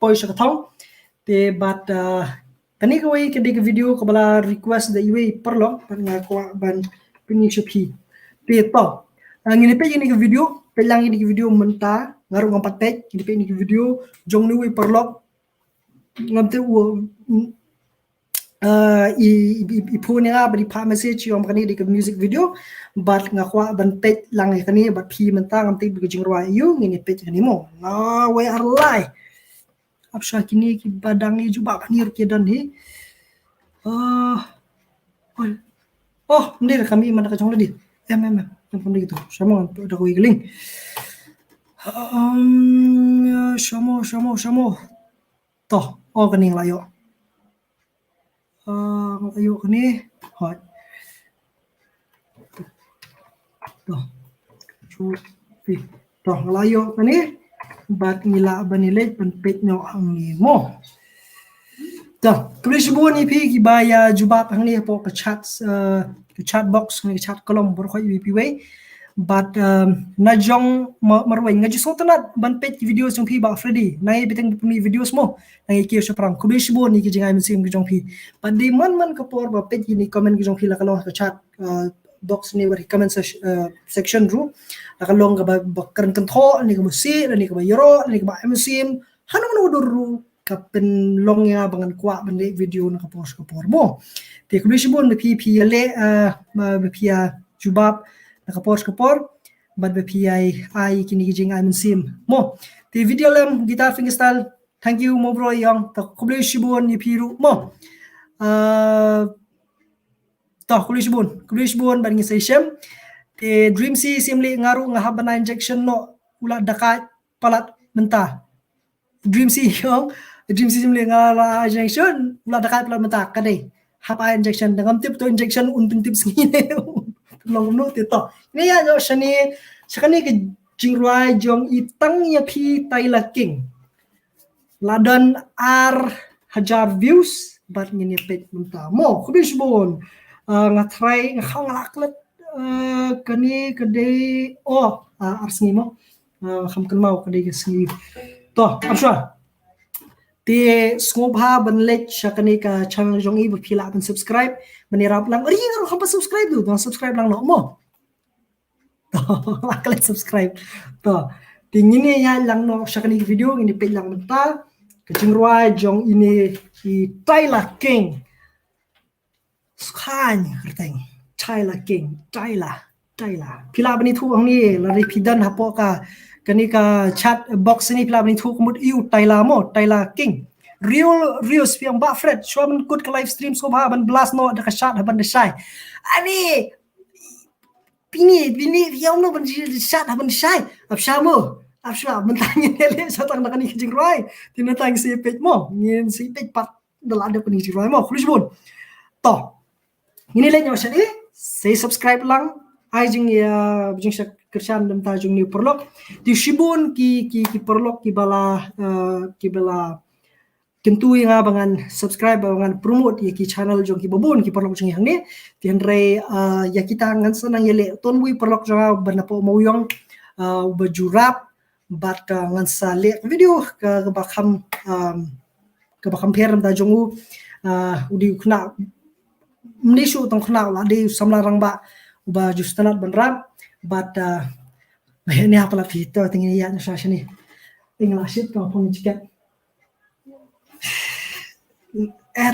[SPEAKER 1] poisa ka thong te bat tani ko ke de video ko bala request da iwe perlo nga ko ban pini shopi te to ngini pe ni video pelang ni video menta ngaru ngompat page ni pe ni video jong ni we perlo ngamte wo i punya bari pa message yom kani de music video bat nga ko ban page lang kani bat pi menta ngamte bi jing rwa yu ngini page ni mo na we are lie apsha kini ki badangi juba panir ke dan hi ndir kami mana kacang lagi yang pun gitu sama ada ko igling samo to kaning layo ayo kani hot to layo kani bat ngila banilej penpet nyo ang ni mo ta kubishbon ni pi ki baya jubab ang ni po ka chat box ni chat kolom bor khoi pi we but na jong marwai ngaji sotanat ban pet ki videos jong pi ba Freddy nai biteng puni videos mo nai ki so prang kubishbon ni ki jingai mesim ki jong pi but di man ka por ba pet ni comment ki jong pi la kalong ka chat box ni bari comment section ru akalong ka ba kan tho ni ka musi ni ka ba yoro ni ka ba msim hanu no duru ka pen long ya bangan kwa ban video na ka post ka por mo te kubishbon ni pp le ba pia jubab na ka post ka por bad ba pi ai kini jing ai msim mo te video lem guitar fingerstyle thank you mo bro yang ta kuble shibun ni piru mo ta kuble shibun ban ngi session te dream si simli ngaru ngahabana injection no ula dakat palat mentah dream si yang dream si simli ngara injection ula dakat palat mentah kadai hapa injection dengan tip to injection untung tip sini long no te to ni ya jo shani ke jingrai jong itang ya phi taila king ladan hajar views bat ngini page mentah mo kubish bon ngatrai ngkhang laklet kani kedai arsni mo kham kan mau kedai kesni to apsha ti skobha ban lek shakani ka channel jong i phila ban subscribe menirap lang ri ngaro kham subscribe tu dong subscribe lang no mo to laklet subscribe to tingini ya lang no shakani video ini page lang mentah kecingruai jong ini i Tyler King skhan kerteng Tyler King Tyler pila bani thu ang ni lari pidan hapo ka kani ka chat box ni pila bani thu kumut iu Tyler King real spiang ba Fred shwaman kut ka live stream so ba ban blast no da ka chat haban da shai ani bini yang no ban chat haban shai apshamo Afsha mentanya nele satang nakani kijing roi tinatang si page mo ngin si page pat dalada pani kijing roi mo khulish bon to ini le nyaw shani say subscribe lang ai jing ya jing sak kershan dam ta jing ni perlok di shibun ki perlok ki bala kentu yang abangan subscribe abangan promote ya ki channel jong ki babun ki perlok jing yang ni tian re ya kita ngan sanang yele tonwi perlok jong banapo moyong bajurap bat ngan sa le video ke bakam peram da jongu udi khna mnishu tong khna la de samla rang ba uba justanat banram bat ni apala pito tingin ya na shani ingla shit ko pon chikat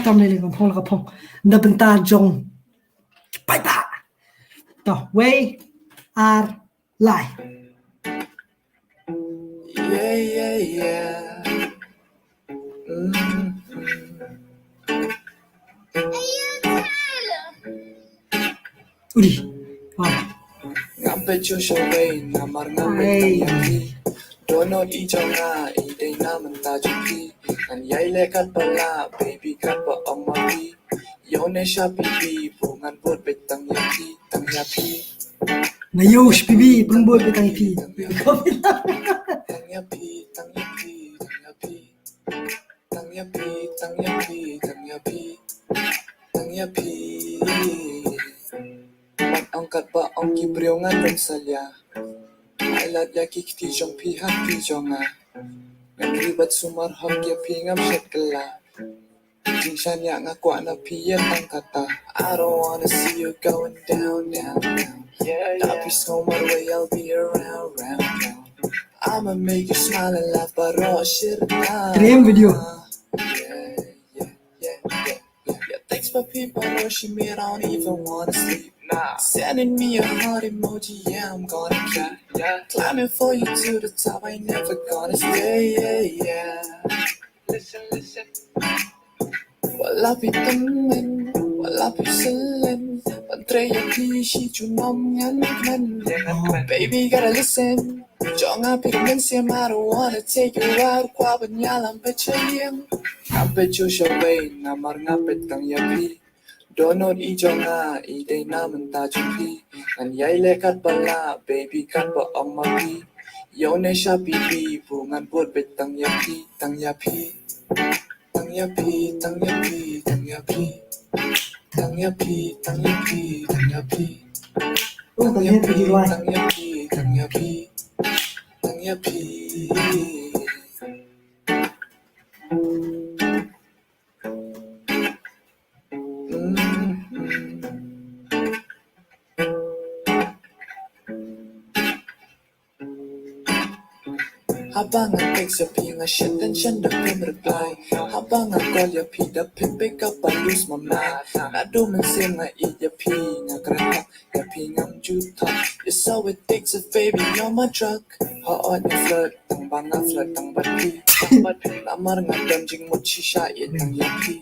[SPEAKER 1] tam le ko pon ka pon da benta jong pai ba to we are live. Yeah. Udi. Ngampe cho show namar ngampe yapi. Dono di jonga ide naman ta juki. An yai lekat pala baby kat pa omati. Yone sha pipi bungan bot betang yapi. Ngayos pibi bumbot betang yapi. Tang yapi Mat angkat ba ang kibriongan ng salya Alat yaki kiti jong pihak ti jonga Nagribat sumarhag yapi ngam syakala Jingshan ya ngakwa na piyan ang kata I don't wanna see you going down Tapi somewhere way I'll be around I'ma make you smile and laugh pero shirna Dream video Thanks for people, rushing me, I don't even wanna sleep. Sending me a heart emoji, yeah, I'm gonna cry. Climbing for you to the top, I ain't never gonna stay. Listen. Wala pitamin, wala pisalin. Pantreya pishi chunom ngan. Baby, gotta listen. Jonga pitamin sim, I don't wanna take you out. Kwa banyalang pechayang. Ngapet cho shaway, namar ngapet tang yapi. Donot i jonga, ide naman ta jumpi. An yay lekat pala, baby kat pa omati. Yone sha pipi, bungan bot bet tang yapi. Tang yapi.
[SPEAKER 2] Habang ang text ya pi nga shit dan shan da pin reply. Habang ang call ya pi da pin pick up and lose my mind. Na do man sim nga i ya pi nga kran ya pi ngam ju top. It's how it takes a baby you're my drug. Ha on ya flirt tang bang nga flirt tang bat pi. Na mar nga dam jing mo chi sha in tang ya pi.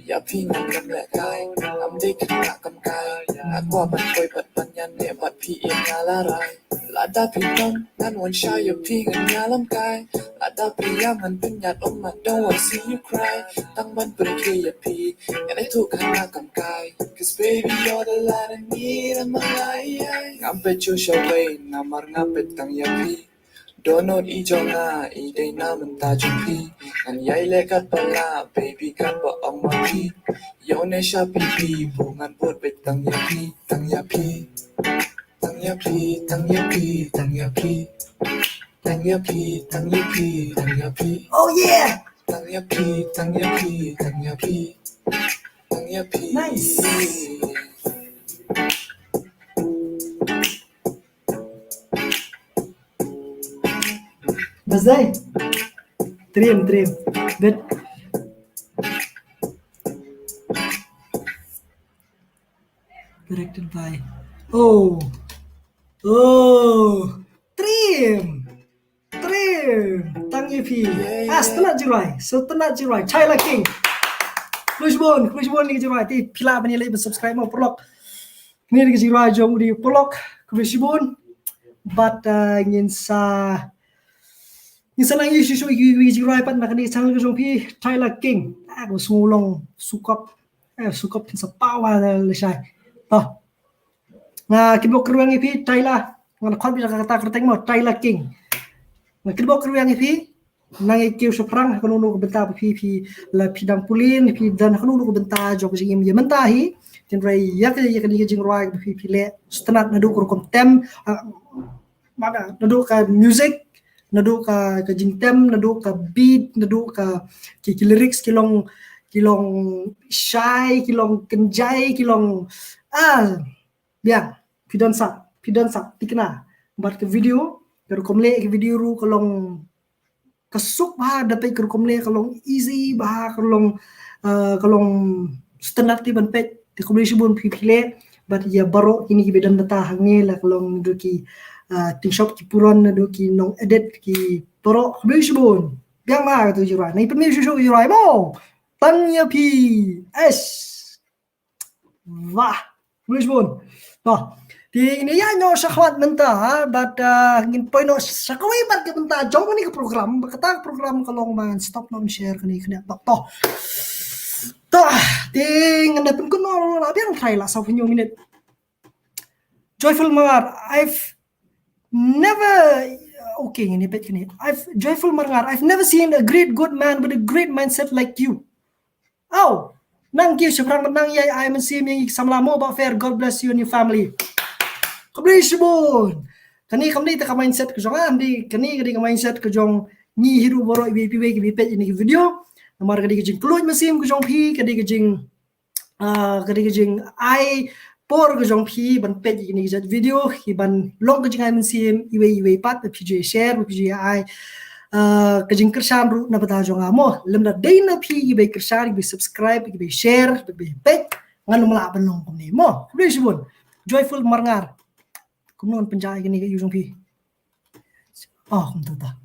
[SPEAKER 2] Ya pi ngam ngam le kai. Ngam de kan nga kam kai. Na kwa ban koi bat ban yan ne bat pi in nga la rai. La da pi dong nan wan sha ya pi ngan ya lam kai. La da pi yang ngan pin ya dong ma don't wanna see you cry. Tang ban pun ki ya pi. Ngan ai tu kan nga kam kai. Cause baby you're the light I need in my life. Ngam pe chu sha wei na mar nga pe tang ya pi. Donut i jong nga i day na man ta jong pi. Ngan yai le kat pa la baby kat pa ong ma pi. Yo ne sha pi pi bu ngan put pe tang ya pi. Tang ya pi. Tang ya pi, tang ya pi, tang ya pi. Tang ya pi, tang ya pi, tang ya pi.
[SPEAKER 1] Oh yeah.
[SPEAKER 2] Tang ya pi, tang ya pi, tang ya pi. Tang ya pi.
[SPEAKER 1] Nice. Bazai. Dream. Good. Directed by. Oh. Dream. Tang iaphi. Tenat jirai. So tenat jirai. Chai la king. Klushbon ni jirai. Ti pila bani lagi subscribe mau pelok. Ni ni jirai jom di pelok. Klushbon. But ngin sa nang isu yu jirai pat nak ni chang jong pi Chai la king. Aku sungulong sukop tin sa pawa le sai. Toh. Nga kibok keruang ipi Chai nga khot bi kata kerteng mo Chai la king. Nga kibok keruang ipi nang ikiu seprang kanu nu benta pi la pidang pulin pi dan kanu nu benta jok jing ye mentahi tin rai yak ni jing roi pi le stanat nadu kur kom tem mana nadu ka music nadu ka jing tem nadu ka beat nadu ka ki lyrics kilong shy kilong kenjai kilong biang pidan sa tikna bat ke video ker komle ke video ru kolong kasuk bah dapat kerkomle kalong easy bah kalong standard ti ban pet ti komle bon pipile but ya baro kini ki bedan bata hangne la kalong duki ting shop ki puron duki nong edit ki baro komle bon biang ma tu jura nai pemil shu jura mo tang iaphi wah komle bon noh di ini ya nyo sakhwat menta but ngin poino sakawai bat ke menta jong ni ke program kata program kalong man stop non share kini tok toh ding anda pun kuno la biang try la sa punyo minute joyful mangar I've never ini pet kini joyful mangar I've never seen a great good man with a great mindset like you. Nang kiu seprang menang yai I am seeing yang samlamo about fair. God bless you and your family. Kablisbon. Kani kamni ta mindset ke jong andi kani ka mindset ke jong ni hiru boro ibi ke bipet ini video namar ka jing kluj masim ke jong pi ka jing ai por ke jong pi ban pet ini ke video hi ban long ke jing ai masim iwe pat pj share pj ai ka jing kersan ru na bata jong amo lemda dai na pi ibe kersan ibe subscribe ibe share ibe pet nganu mala ban long kom ni mo kablisbon joyful marngar kumnon penjai gini ke yujong pi kum ta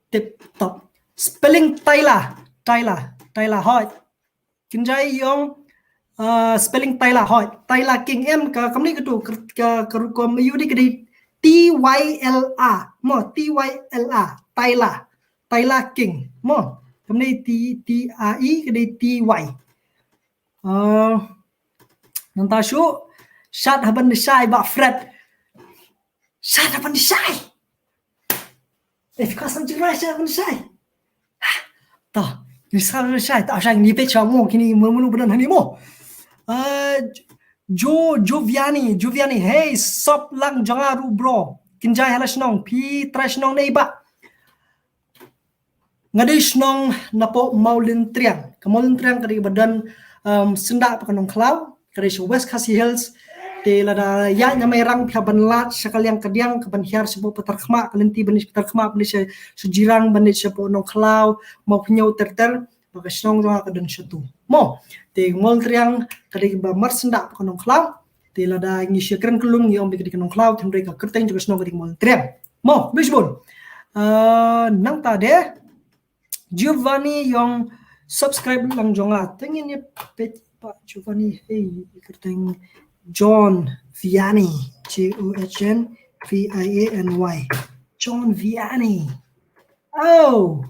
[SPEAKER 1] tip top spelling Tyla hot kinjai yong spelling Tyla hot Tyla king ka kamni ke tu ka kom yu di ke TYLA mo TYLA Tyla king mo kamni TI ke TY nanta shu shat haban shai ba fred Shut up on the shy. If you can't jirai shut up on the shy. Tah, ni salah shy. Tak shy ni pet chamu kini mulu beran hani mo. Joviani. Hey, sop lang jangaru bro. Kinjai halas nong pi trash nong neiba. Ngadish nong napo maulin triang. Kamaulin triang kadi badan sendak pakanong cloud. Kadi West Khasi Hills. te lada ya nyamai rang pia banlat sekalian kediang ke banhiar sepo petar khma kalenti banis petar khma banis sejirang banis sepo nong klau mau penyau terter baka snong jong ka dan satu mo te ngol triang kadi ba mar senda ko nong klau te lada ngi syekran kelung ngi ombe kadi nong klau tendre ka kerteng juga snong kadi ngol triang mo bisbon nang ta de Giovanni yang subscribe lang jonga tengin ni pet Pak Giovanni hey kerteng John Vianney John Vianney John Vianney oh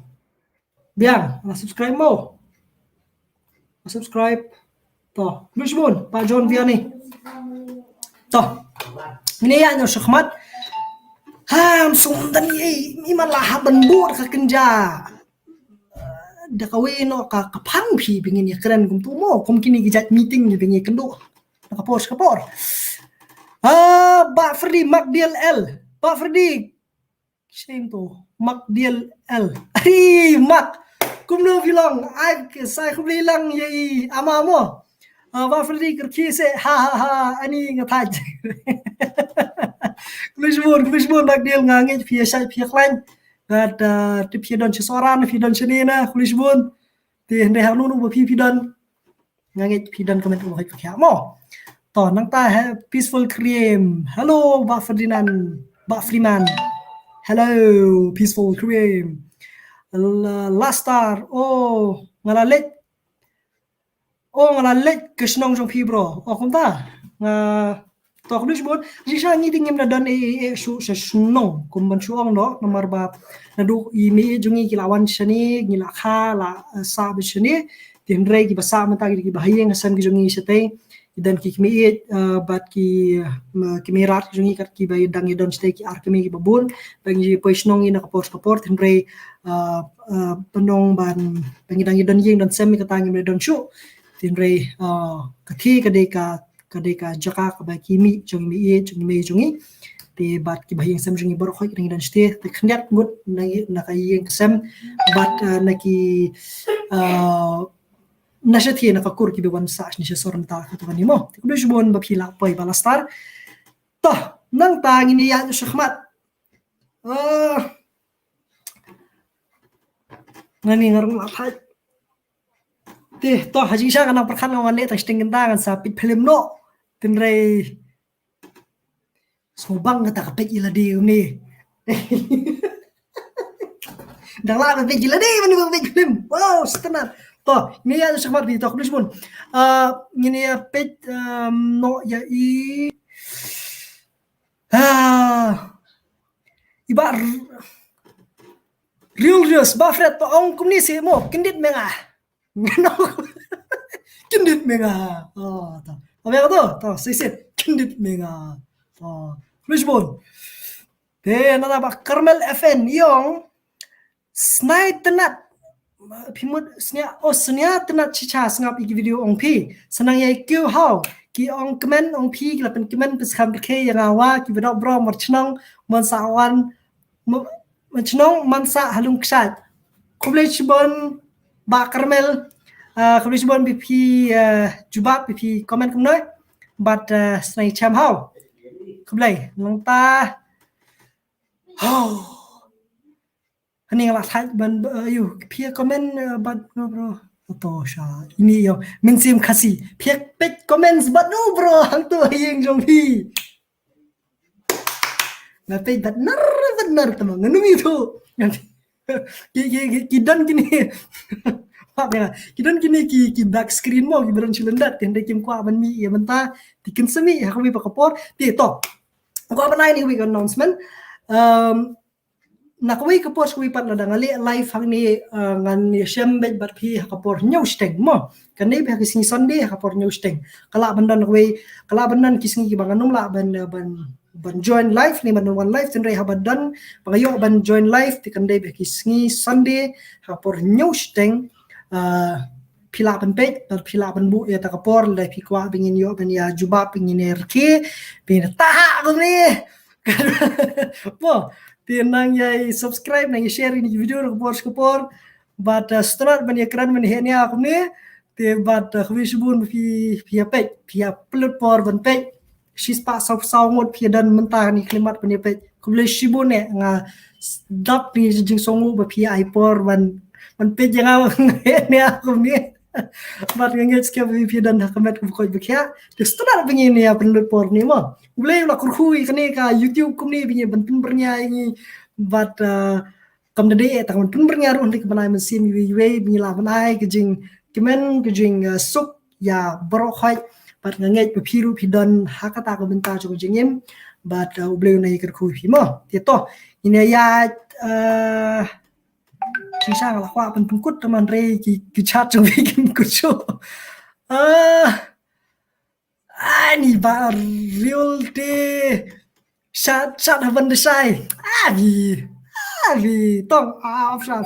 [SPEAKER 1] biang na subscribe mo na subscribe to Lisbon Pak John Vianney to ini ya nyo syakmat sundan imalah benbur ka kenja da kaweno ka kapang pi bingin ya keren kum tu mo kum kini gijat meeting ni bingin kendo kapor Ba Ferdi Magdiel L Ba Ferdi shame tu Magdiel L Mak kum no bilang saya kum bilang ye ama mo Ba Ferdi kerki se ha ani ngataj Kulisbon Magdiel ngange pia sai pia klan Gad ti pidon seseorang pidon senina Kulisbon ti ndai hanu nu pidon ngange pidon komen ko hai pakya mo to nang ta peaceful cream hello Ba Ferdinand Ba Freeman hello peaceful cream last star ngalalet kesnong jong pi bro kom ta to Kulisbon jisa ngi dingim na dan su snong kum ban suong no nomor ba nadu imi jungi kilawan shani ngila kha la sa bi shani tindre ki basa mata ki bahayeng hasan ki jungi sete dan ki kimi bat ki mirat jungi kat ki bay dang don ste ki ar kimi ki babun bangi poisnong ina kapor tindre penong ban bangi dang don yeng don semi katangi me don shu tindre kathi kadeka jaka ka ba kimi jungi jungi te bat ki bahing sam jungi bor khoi ring dan ste te khnyak ngut na ka yeng sam bat na ki nashathi na ka kur ki be wan sa ni soram ta ka to ni mo te Kulisbon ba phila poi balastar to nang ta ngini ya shakhmat ngani ngarung la phai te to haji sha kana prakhan ngawan le ta sting kan sa pit film no tinre sobang ngata ka pet ila di ni dang la pet ila di mani pet film wow setenar to ni ya shakhmat di to Kulisbon ngini ya pet no ya iba real ba fret to ong kumni si mo kindit menga no kindit menga to abe to sisit kindit menga to Kulisbon te na ba Carmel FN yong snai tenat pimut snya tenat chicha sngap iki video ong pi senang ye kyu how ki ong comment ong pi la pen comment pes kham ke yang awa ki bedok bro mar chnong mon sawan chnong man sa halung ksat Kulisbon ba Carmel Kulisbon BP jubat BP comment kum noi but snai cham how kublai lang ta Hani ngala thai ban yu pia comment but no bro to sha ini yo minsim khasi pia pet comments but no bro hang tu yeng jong pi na pet but nar tamang numi tu ki dan kini apa ya kidan kini ki back screen mo ki beron chilendat tende kim kwa ban mi ya menta tikin semi ha ko bi pakapor ti to ko ban ai ni week announcement nakaway kapor ko ipat na dangali live hang ni ngan shembet bat phi kapor nyosteng mo kanai ba kising Sunday kapor nyosteng kala bandan nakaway kala bandan kising ki banganum la ban join live ni man one live tendre habadan pangayo ban join live ti kandai ba kising Sunday kapor nyosteng pila ban pet dan pila ban bu ya ta kapor la phi kwa bingin yo ban ya juba bingin erki bin ta ko ni po tinang yai subscribe nang share ini video kapor but setelah ban ekran ban henya aku ni te but Kulisbon phi page phi upload por ban page shispa sau ngot pi dan mentah ni klimat punya pe kuble shibun nga dap ni jing songu ba pi aipor man pe jangan ne aku ni bat nget ske pi dan hakamet ko bekya de stara begini ya penlut por ni mo kuble la kurhui kane ka youtube kum ni binye ban bernya ini bat kam de ta man pun bernya ru ndi kebanai mesin wi binye la banai ke jing kemen ke jing suk ya bro khoi bat nget pi ru pi dan hakata ko benta jo jingim bat ubleu nei ker khu pi mo ti to ini ya chi sang la kwa pen kut man re ki chat jo wi kin ku cho ani ba real te chat haban de sai vi tong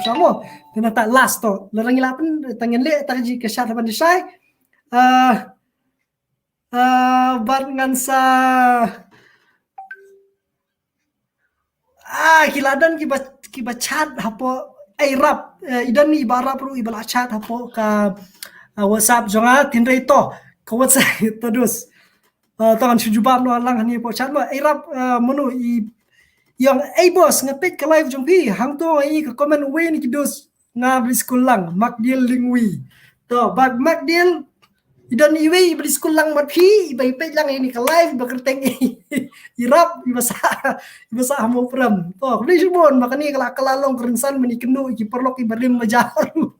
[SPEAKER 1] sa mo tena ta last to la rangi la pen tangen le ta ji ke chat haban de sai bat ngan sa kiladan ki ba chat hapo ai rap idan ni barap ru ibala chat hapo ka WhatsApp jonga tinre to ka WhatsApp terus tangan sujubab no lang ni po chat mo ai rap menu yang ai bos ngepet ka live jong pi hang to ai ka comment we ni kidos nga bli school lang mak deal lingwi to bag mak deal idan iwi beli school lang mat phi ibai pe lang ini ka live bakerteng irap ibasa hamo pram to beli subon makani kala kalalong kerensan meni kenu iki perlok ibarim majaru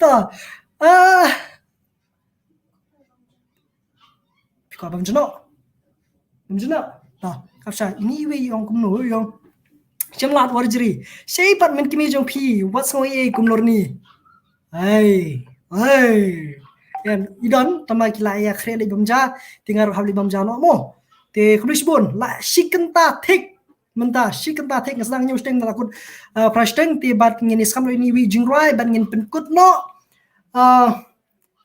[SPEAKER 1] to ko bang jono to kapsa ini iwi yong kumno yong changlat warjri sei pat men kimi jong phi what's ngoi kumlor ni hai dan idan tamai kila ya khrele bamja tingar habli bamja no mo te khrisbon la shikanta thik menta shikanta thik ngasang nyu steng la kut prasteng te bat ngini skam ni wi jingrai ban ngin pen kut no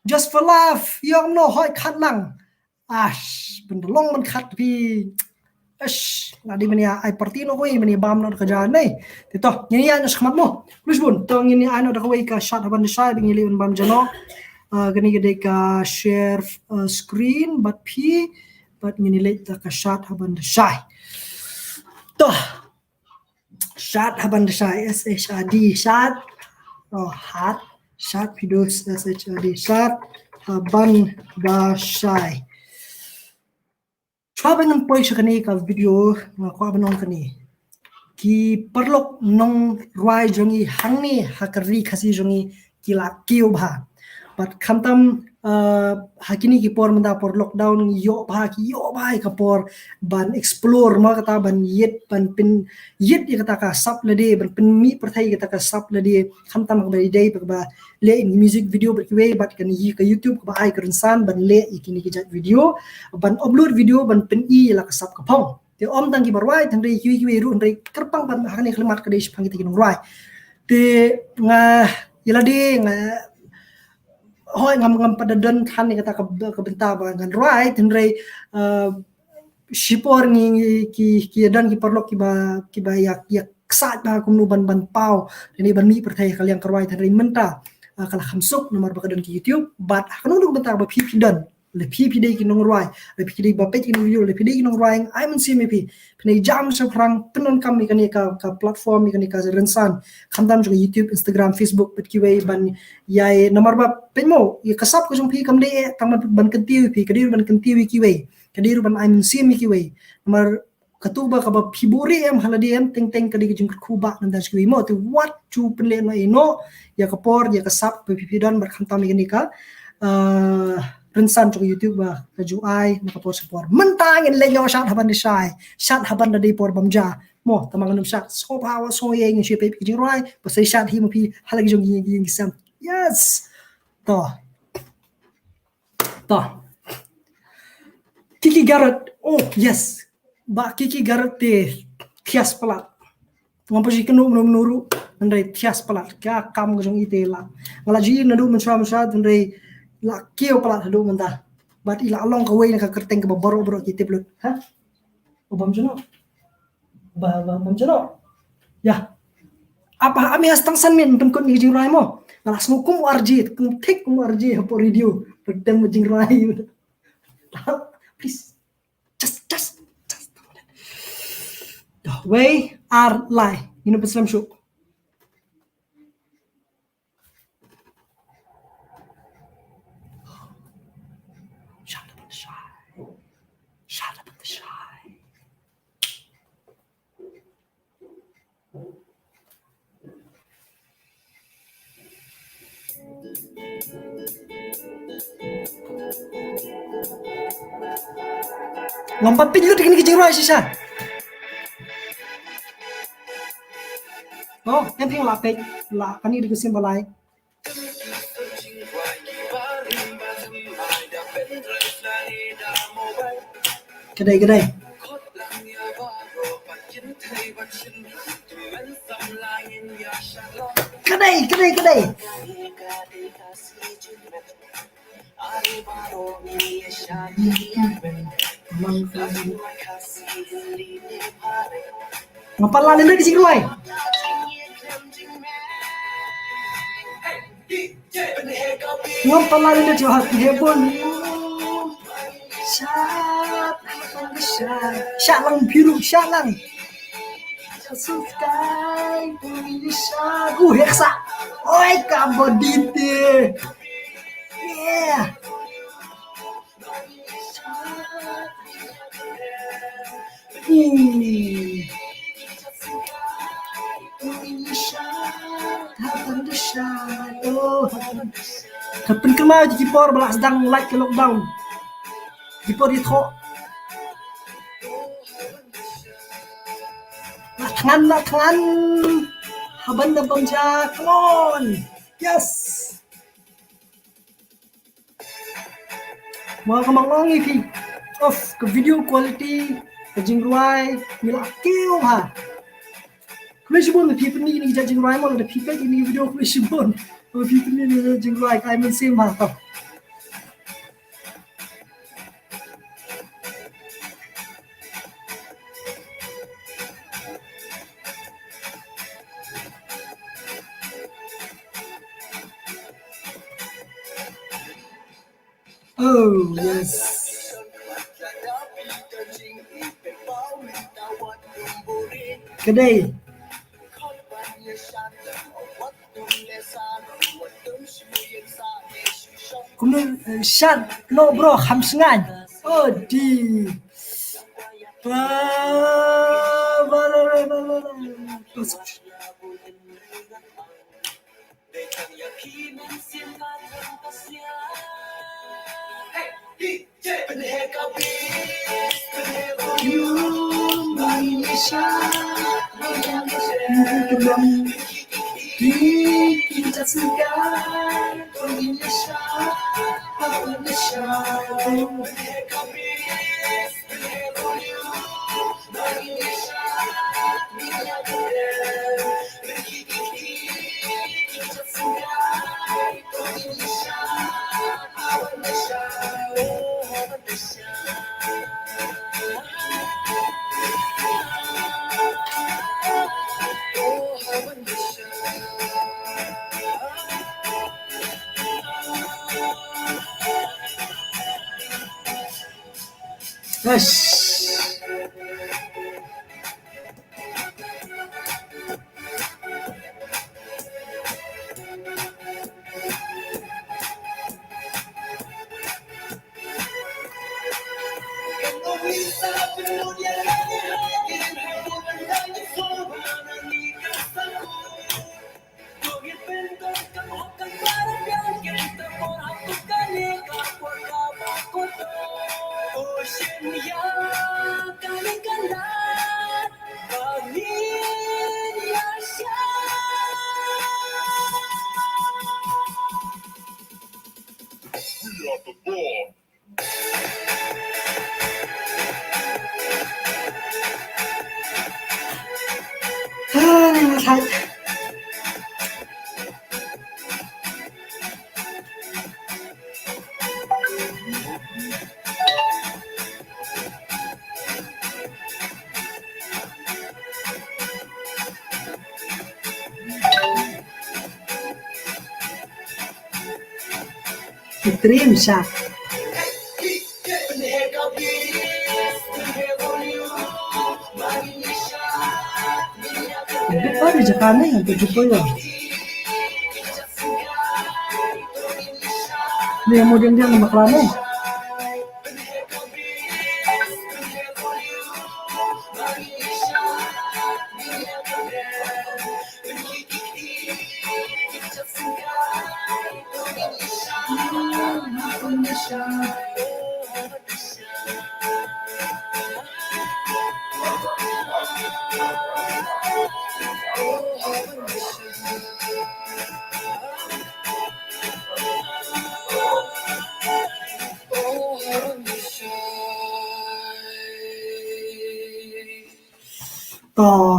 [SPEAKER 1] just for laugh yong no hoi khat lang ben long man khat pi ngadi mania ai partino ko mani bam no kaja nei te to ngini ya nos khmat mo khrisbon to ngini ano da ko ka shat haban sai ngili un bam jano gani gede ka share screen but ngini let ka shat haban de shai to shat haban de shai shad shat hat shat videos shad shat haban da shai chwaban poi shakani ka video kwa banon kani ki perlok nong rwai jongi hangni hakari khasi jongi kila kiu bha but khamtam hakini ki por manda por lockdown yo bha ka por ban explore ma kata ban yet ban pin yet kata ka sap lade ban pin mi perthai kata ka sap lade khamtam ka bai dai ba le in music video berkiwe bat kan yi ka youtube ba ai kersan ban le ikini ki jat video ban upload video ban pin i la ka sap ka phong te om tang ki barwai thang dei ki ru ndai kerpang ban hakani khlemat ka dei phang ki nong rai te nga yalade nga hoi ngam pada don kan kata ke benta ba ngan right henry shipor ni ki dan ki perlo ki ba ya ksat ba kumnu ban pau ni ban mi perthai kalian kerwai henry menta kala khamsuk nomor ba don ki youtube bat kanu lu benta ba pi dan le pi dei ki nong roi le pi dei ba pe ki video le pi dei ki nong roi ai mun si me pi pnei jam sa prang penon kam ni ka platform ni ka rensan khamdam jo youtube instagram facebook bet ki wei ban yai nomor ba pemo ye kasap ko jong pi kam dei tam ban kenti pi kadir ban kenti ki wei kadir ban ai mun si me ki wei nomor katuba ka ba phiburi em haladi em teng kadi jing kuba nan das ki mo to what chu ple no ino ya ka por ya kasap pi dan bar khamtam ni ka rensan cho youtube ba ka ju ai na ka por support mentang in le yo shat haban di sai shat haban da di por bamja mo tamang num shat so power so ye ngi shepe ki jing roi ba sai shat hi mo pi halagi jong ngi sam yes to kiki garot oh yes ba kiki garot te thias plat ngam posi kenu nuru ndai thias plat ka kam jong itela ngala ji nadu mensra ndai la kio pala hadu menta bat ila along ka way ka kerteng ka baro kita blut ha obam jono bam jono ya apa ami astang san min pen kon ni jing rai mo ngalas ngukum arji kum thik kum arji hapo radio pedang jing rai please Way are lie. Ini Islam syuk. Shut up and shy. Shut up and shy. Lompat pin juga dikini kecil sisa. Oh, em phim lạ pin lạ cái này được xem vào lại. Cái đây cái đây. Cái đây cái đây cái đây. Ngapa lah nenda di sini loy? Ngapa lah nenda jahat hebon? Syalang biru syalang. Sky Indonesia heksa. Oi kabodite. Yeah. Happen kemau jipor balak sedang like ke lockdown. Jipor di thok. Nak tangan. Haban na bangja. Come on. Yes. Mga kamangong iaphi. Of ke video quality ke jingruai mila kêu ha. Kulishibon the people ni judging right on the people in video kulishibon. The people ni judging right I mean same ha. Oh yes. Kedai. Kemudian Shad no bro hamsengan. Oh di. Kita segar Indonesia Indonesia Yes. Extreme shot. di Japan ni sampai jumpa ya. Ni yang mau dia nama kelana.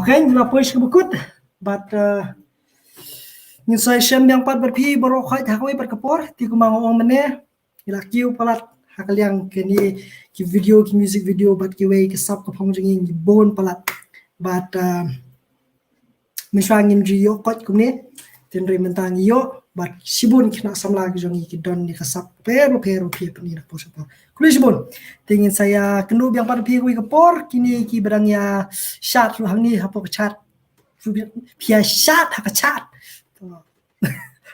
[SPEAKER 1] Okay, lapor ke bukut. But nhưng sai xem yang pat berpi baru khai thakwe berkapor ti kumang ong mene ila kiu palat hakaliang kini ki video ki music video but ki way ki sub ka phong jing ki bon palat but miswangin rio kot kumne tenre mentang yo but sibun kina samla ki jongi ki don ni ka sub pero pi pani na posapor kuli sibun tingin saya kenu yang pat pi ku kapor kini ki berang ya chat lu hang ni hapo chat pia chat ha chat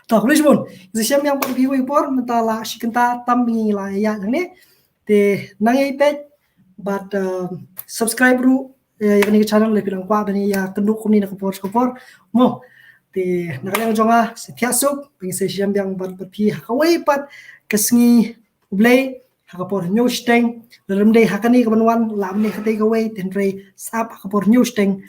[SPEAKER 1] Tah kulis pun, siapa yang pergi wipor mentala si kenta tambing lah ya yang ni, te nangai page, but subscribe ru yang ni channel lebih lengkap dan ya kenduk kuni nak kopor, mo te nak yang jonga setiap sub, pengen siapa yang pergi hakawai pat kesengi ublay hakapor news teng, dalam day hakani kemenuan lam ni katai kawai tenre sap hakapor news teng.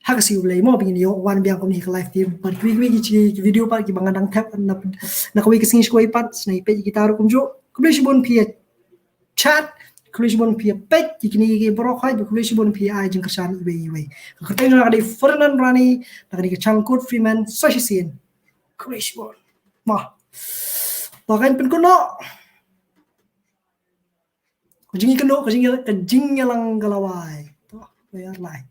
[SPEAKER 1] Hakasi ulay mo pingin yo one biang kami ke live team but we video pa ki bangandang tap na kawi kasing ko ipat snipe ki taru kumjo kulish bon pia chat kulish bon pia pet ki kini ki bro khai kulish bon pia ai jing kersan iwe ka tay na kadi Fernand Rani na kadi changkut Freeman sashisin kulish bon ma bagan pen kono kajing lang galawai to bayar lai